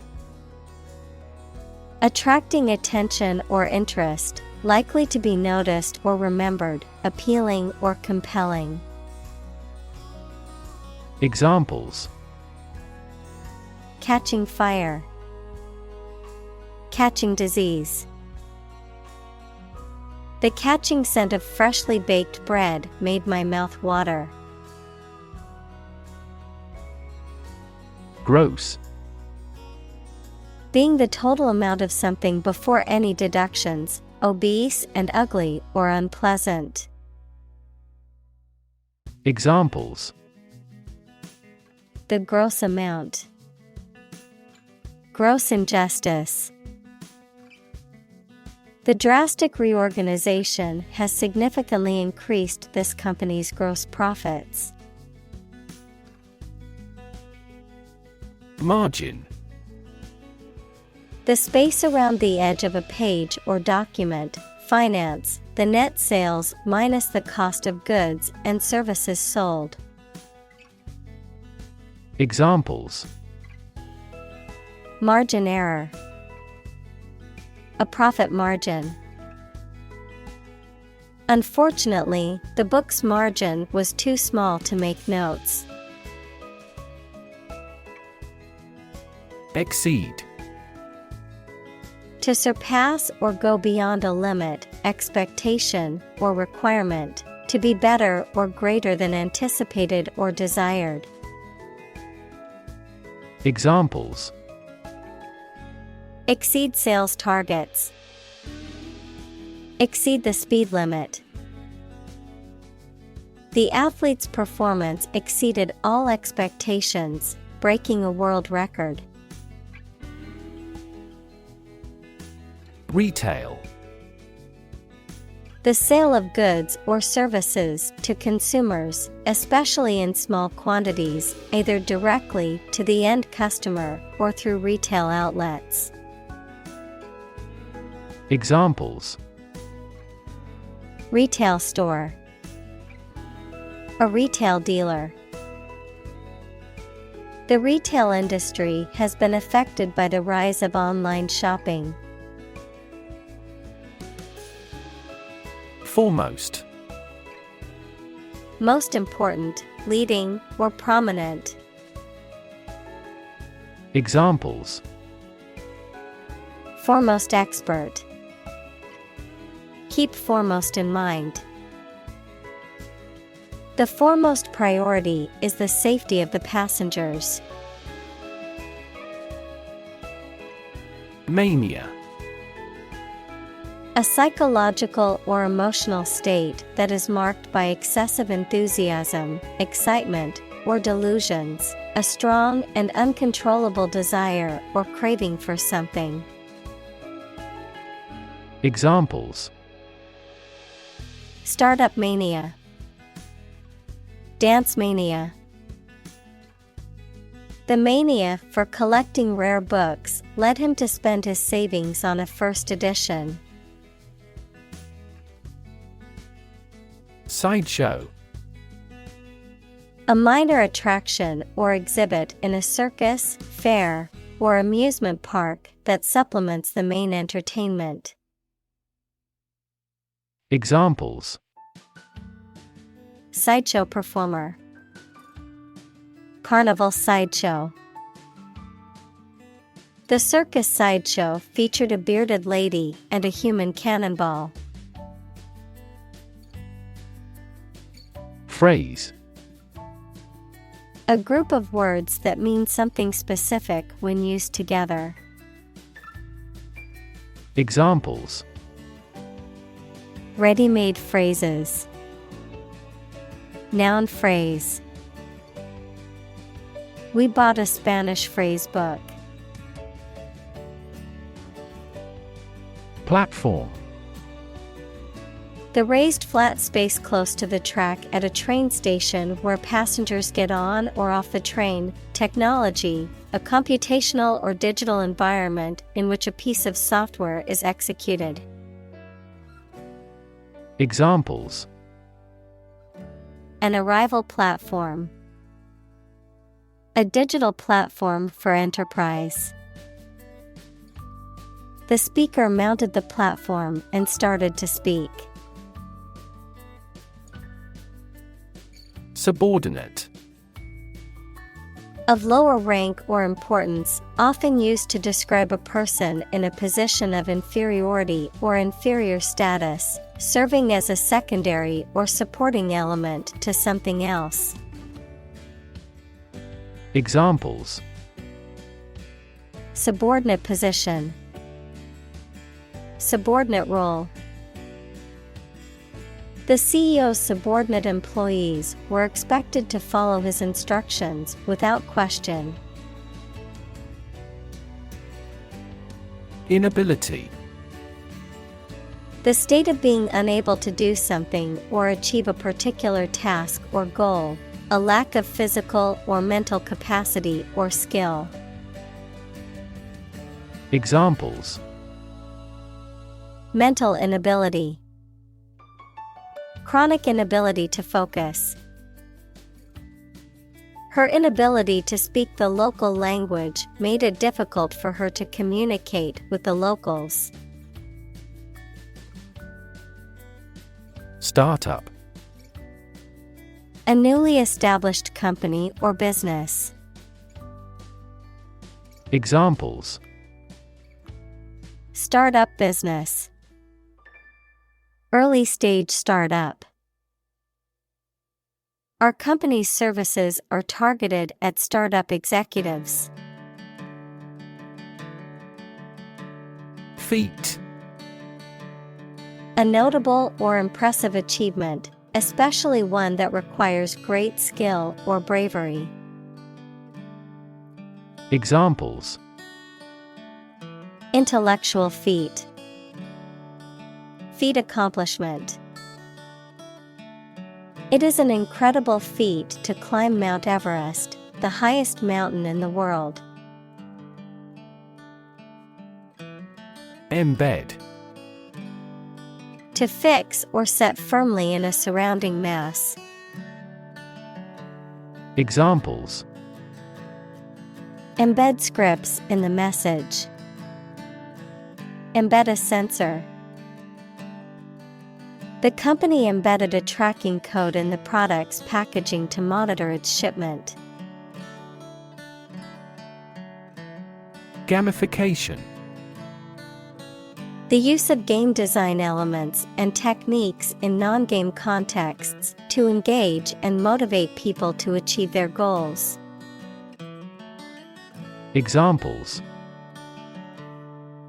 Attracting attention or interest, Likely to be noticed or remembered, appealing or compelling. Examples: Catching fire. Catching disease. The catching scent of freshly baked bread made my mouth water. Gross. Being the total amount of something before any deductions, obese and ugly or unpleasant. Examples: The gross amount. Gross injustice. The drastic reorganization has significantly increased this company's gross profits. Margin. The space around the edge of a page or document. Finance, the net sales minus the cost of goods and services sold. Examples: Margin error. A profit margin. Unfortunately, the book's margin was too small to make notes. Exceed. To surpass or go beyond a limit, expectation, or requirement, to be better or greater than anticipated or desired. Examples: Exceed sales targets. Exceed the speed limit. The athlete's performance exceeded all expectations, breaking a world record. Retail. The sale of goods or services to consumers, especially in small quantities, either directly to the end customer or through retail outlets. Examples: Retail store. A retail dealer. The retail industry has been affected by the rise of online shopping. Foremost. Most important, leading, or prominent. Examples: Foremost expert. Keep foremost in mind. The foremost priority is the safety of the passengers. Mania. A psychological or emotional state that is marked by excessive enthusiasm, excitement, or delusions, a strong and uncontrollable desire or craving for something. Examples: Startup mania. Dance mania. The mania for collecting rare books led him to spend his savings on a first edition. Sideshow. A minor attraction or exhibit in a circus, fair, or amusement park that supplements the main entertainment. Examples: Sideshow performer. Carnival sideshow. The circus sideshow featured a bearded lady and a human cannonball. Phrase. A group of words that mean something specific when used together. Examples: Ready-made phrases. Noun phrase. We bought a Spanish phrase book. Platform. The raised flat space close to the track at a train station where passengers get on or off the train. Technology, a computational or digital environment in which a piece of software is executed. Examples: An arrival platform. A digital platform for enterprise. The speaker mounted the platform and started to speak. Subordinate. Of lower rank or importance, often used to describe a person in a position of inferiority or inferior status, serving as a secondary or supporting element to something else. Examples: subordinate position, subordinate role. The CEO's subordinate employees were expected to follow his instructions without question. Inability. The state of being unable to do something or achieve a particular task or goal, a lack of physical or mental capacity or skill. Examples: mental inability, chronic inability to focus. Her inability to speak the local language made it difficult for her to communicate with the locals. Startup. A newly established company or business. Examples: startup business, early stage startup. Our company's services are targeted at startup executives. Feat. A notable or impressive achievement, especially one that requires great skill or bravery. Examples: intellectual feat, feat accomplishment. It is an incredible feat to climb Mount Everest, the highest mountain in the world. Embed. To fix or set firmly in a surrounding mass. Examples: embed scripts in the message. Embed a sensor. The company embedded a tracking code in the product's packaging to monitor its shipment. Gamification. The use of game design elements and techniques in non-game contexts to engage and motivate people to achieve their goals. Examples: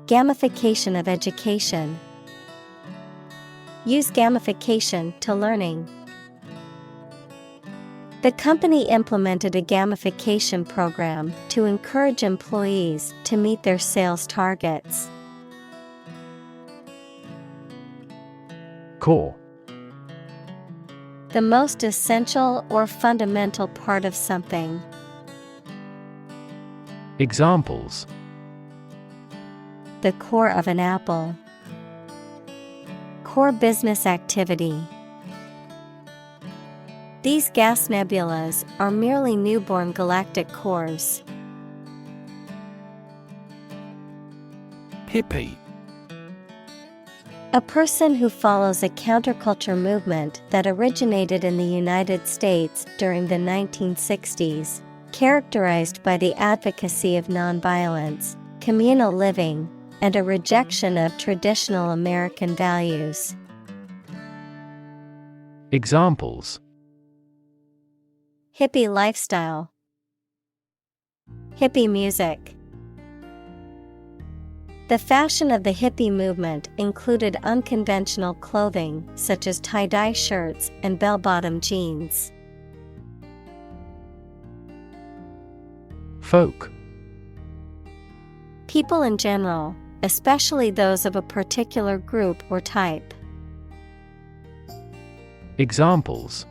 gamification of education. Use gamification to learning. The company implemented a gamification program to encourage employees to meet their sales targets. Core. The most essential or fundamental part of something. Examples: the core of an apple. Core business activity. These gas nebulas are merely newborn galactic cores. Hippie. A person who follows a counterculture movement that originated in the United States during the 1960s, characterized by the advocacy of nonviolence, communal living, and a rejection of traditional American values. Examples: hippie lifestyle. Hippie music. The fashion of the hippie movement included unconventional clothing such as tie-dye shirts and bell-bottom jeans. Folk. People in general, especially those of a particular group or type. Examples: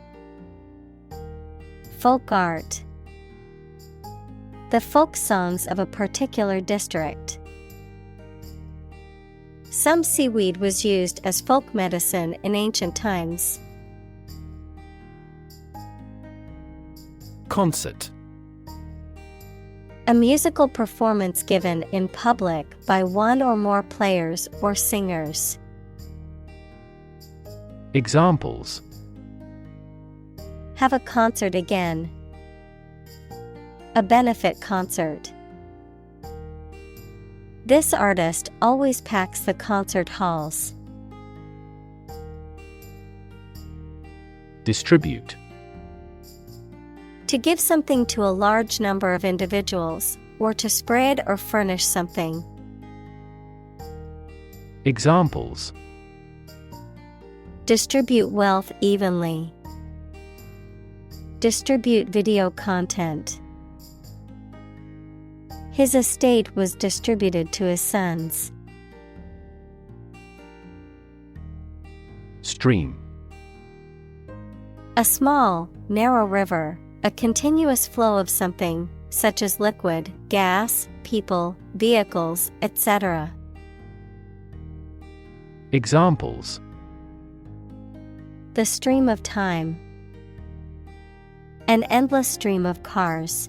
folk art. The folk songs of a particular district. Some seaweed was used as folk medicine in ancient times. Concert. A musical performance given in public by one or more players or singers. Examples: Have a concert again. A benefit concert. This artist always packs the concert halls. Distribute. To give something to a large number of individuals, or to spread or furnish something. Examples: Distribute wealth evenly. Distribute video content. His estate was distributed to his sons. Stream. A small, narrow river, a continuous flow of something, such as liquid, gas, people, vehicles, etc. Examples: The stream of time. An endless stream of cars.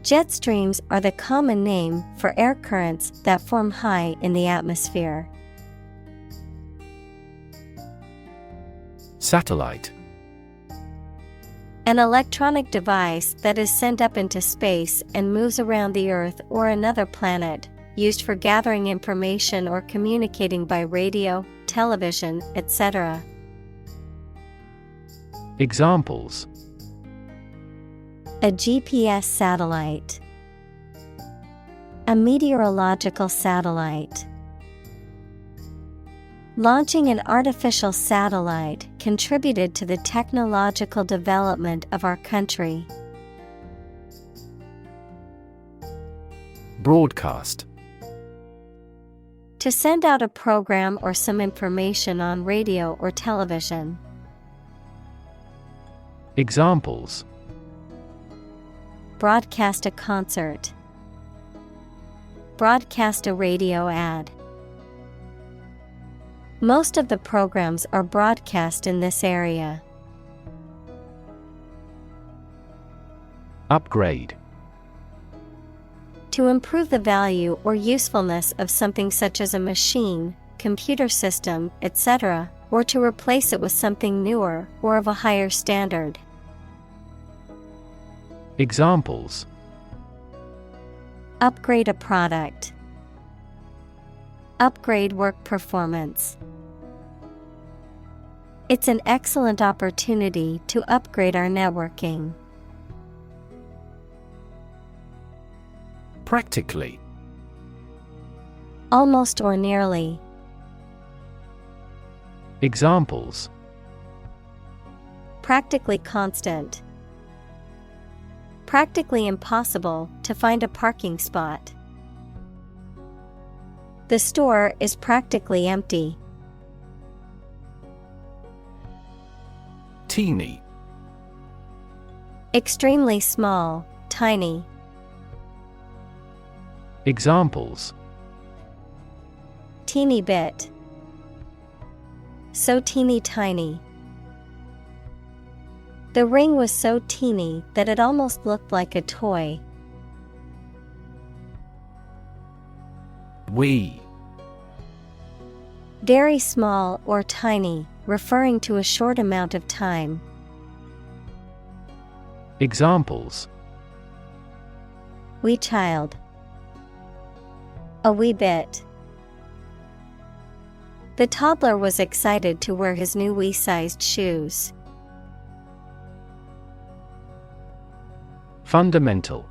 Jet streams are the common name for air currents that form high in the atmosphere. Satellite. An electronic device that is sent up into space and moves around the Earth or another planet, used for gathering information or communicating by radio, television, etc. Examples: A GPS satellite. A meteorological satellite. Launching an artificial satellite contributed to the technological development of our country. Broadcast. To send out a program or some information on radio or television. Examples: Broadcast a concert. Broadcast a radio ad. Most of the programs are broadcast in this area. Upgrade. To improve the value or usefulness of something such as a machine, computer system, etc., or to replace it with something newer or of a higher standard. Examples: Upgrade a product. Upgrade work performance. It's an excellent opportunity to upgrade our networking. Practically. Almost or nearly. Examples: Practically constant. Practically impossible to find a parking spot. The store is practically empty. Teeny. Extremely small, tiny. Examples: Teeny bit. So teeny tiny. The ring was so teeny that it almost looked like a toy. Wee. Very small or tiny, referring to a short amount of time. Examples: Wee child. A wee bit. The toddler was excited to wear his new wee-sized shoes. Fundamental.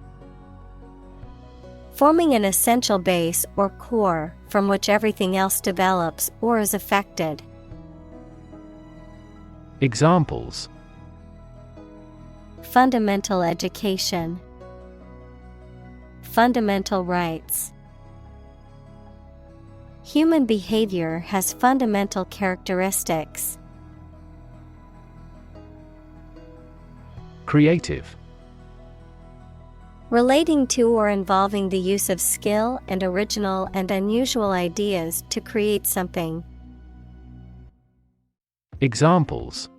Forming an essential base or core from which everything else develops or is affected. Examples: Fundamental education. Fundamental rights. Human behavior has fundamental characteristics. Creative. Relating to or involving the use of skill and original and unusual ideas to create something. Examples: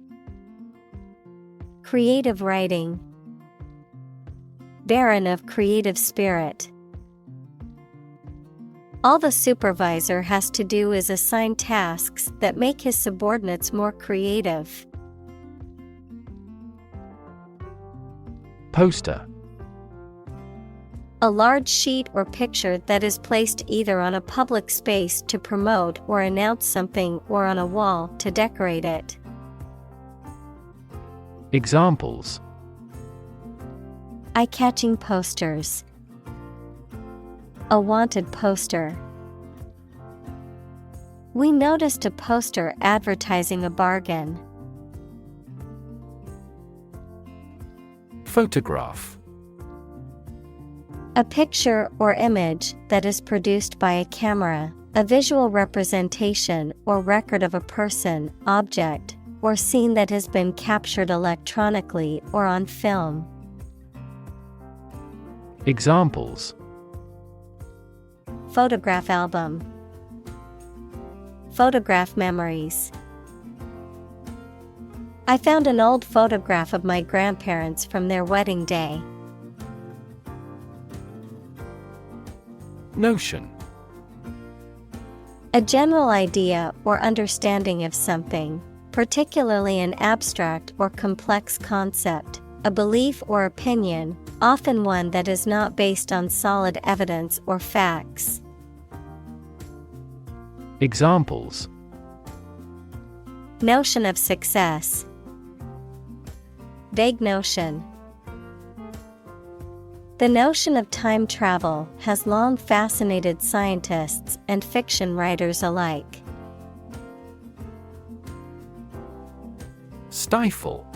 Creative writing. barren of creative spirit. All the supervisor has to do is assign tasks that make his subordinates more creative. Poster. A large sheet or picture that is placed either on a public space to promote or announce something or on a wall to decorate it. Examples: eye-catching posters. A wanted poster. We noticed a poster advertising a bargain. Photograph. A picture or image that is produced by a camera, a visual representation or record of a person, object, or scene that has been captured electronically or on film. Examples: photograph album. Photograph memories. I found an old photograph of my grandparents from their wedding day. Notion. A general idea or understanding of something, particularly an abstract or complex concept, a belief or opinion, often one that is not based on solid evidence or facts. Examples: notion of success. Vague notion. The notion of time travel has long fascinated scientists and fiction writers alike. Stifle.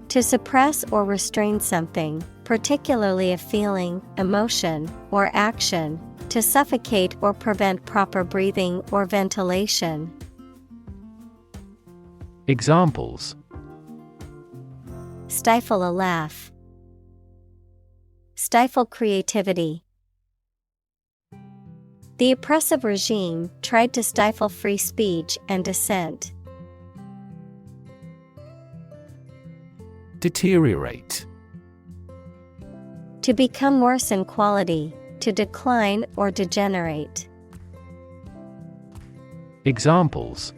To suppress or restrain something, particularly a feeling, emotion, or action, to suffocate or prevent proper breathing or ventilation. Examples: stifle a laugh. Stifle creativity. The oppressive regime tried to stifle free speech and dissent. Deteriorate. To become worse in quality, to decline or degenerate. Examples: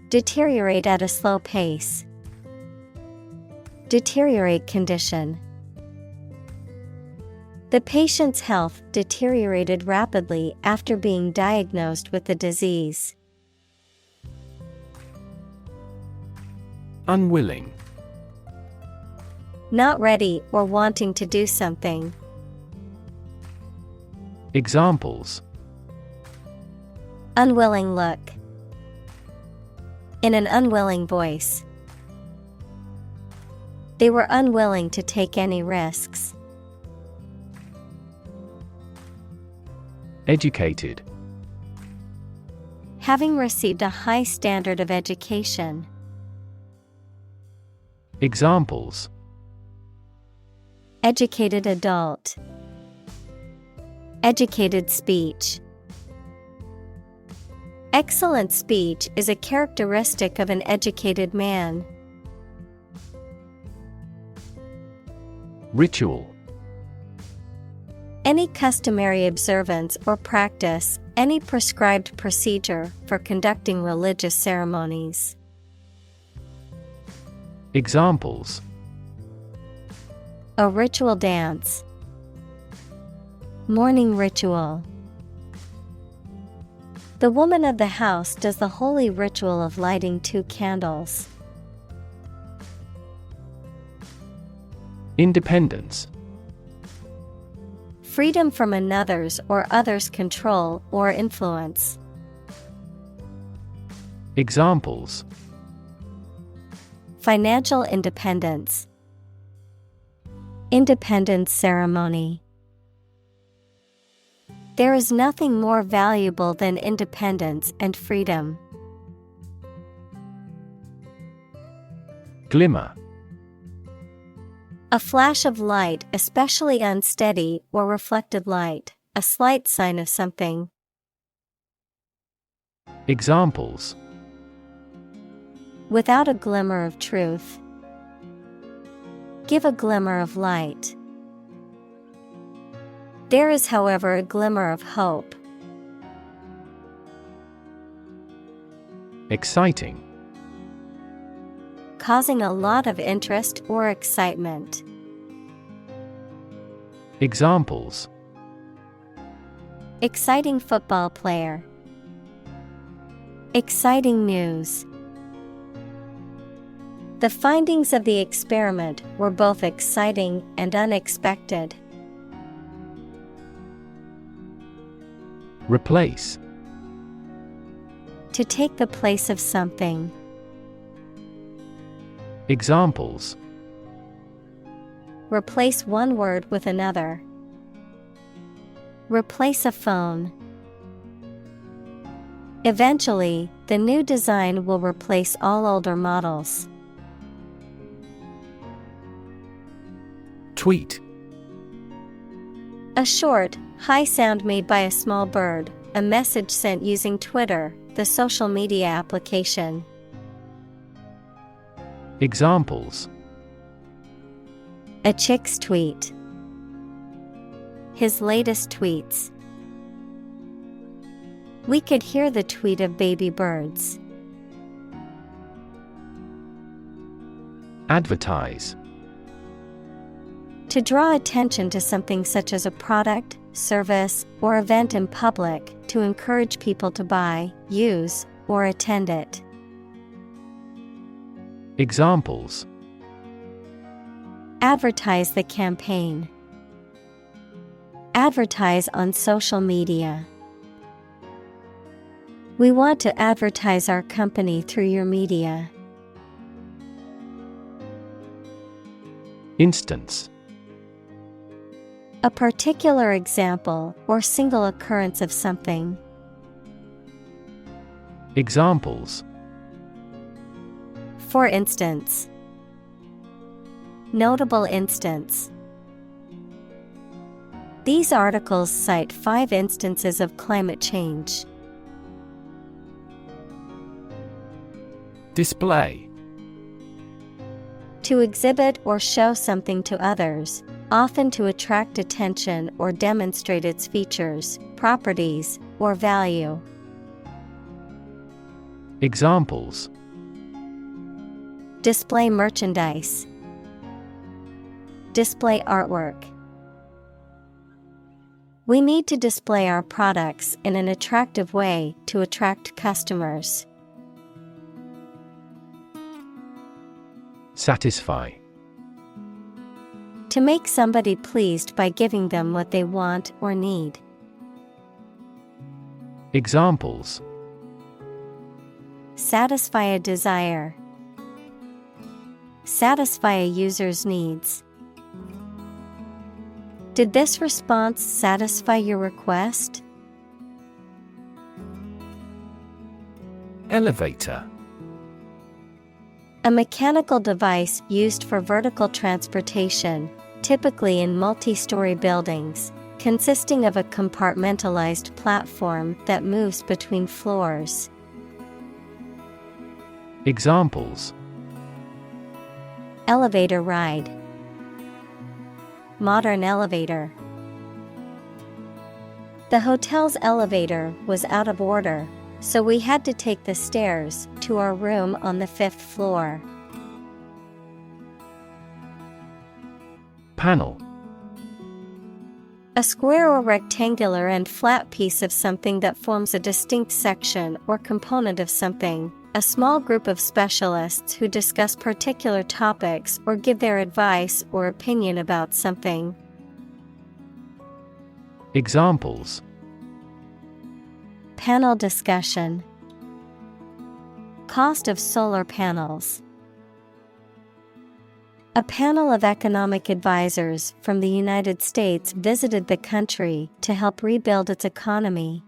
deteriorate at a slow pace. Deteriorate condition. The patient's health deteriorated rapidly after being diagnosed with the disease. Unwilling. Not ready or wanting to do something. Examples: unwilling look. In an unwilling voice. They were unwilling to take any risks. Educated. Having received a high standard of education. Examples: educated adult. Educated speech. Excellent speech is a characteristic of an educated man. Ritual. Any customary observance or practice, any prescribed procedure for conducting religious ceremonies. Examples: a ritual dance. Morning ritual. The woman of the house does the holy ritual of lighting 2 candles. Independence. Freedom from another's or others' control or influence. Examples: financial independence. Independence ceremony. There is nothing more valuable than independence and freedom. Glimmer. A flash of light, especially unsteady or reflected light, a slight sign of something. Examples: without a glimmer of truth. Give a glimmer of light. There is, however, a glimmer of hope. Exciting. Causing a lot of interest or excitement. Examples: Exciting football player. Exciting news. The findings of the experiment were both exciting and unexpected. Replace. To take the place of something. Examples: Replace one word with another. Replace a phone. Eventually, the new design will replace all older models. Tweet. A short, high sound made by a small bird, a message sent using Twitter, the social media application. Examples: A chick's tweet. His latest tweets. We could hear the tweet of baby birds. Advertise. To draw attention to something such as a product, service, or event in public, to encourage people to buy, use, or attend it. Examples: Advertise the campaign. Advertise on social media. We want to advertise our company through your media. Instance. A particular example or single occurrence of something. Examples: For instance. Notable instance. These articles cite 5 instances of climate change. Display. To exhibit or show something to others, often to attract attention or demonstrate its features, properties, or value. Examples: Display merchandise. Display artwork. We need to display our products in an attractive way to attract customers. Satisfy. To make somebody pleased by giving them what they want or need. Examples: Satisfy a desire. Satisfy a user's needs. Did this response satisfy your request? Elevator. A mechanical device used for vertical transportation, typically in multi-story buildings, consisting of a compartmentalized platform that moves between floors. Examples: Elevator ride. Modern elevator. The hotel's elevator was out of order, so we had to take the stairs to our room on the 5th floor. Panel. A square or rectangular and flat piece of something that forms a distinct section or component of something. A small group of specialists who discuss particular topics or give their advice or opinion about something. Examples: Panel discussion. Cost of solar panels. A panel of economic advisors from the United States visited the country to help rebuild its economy.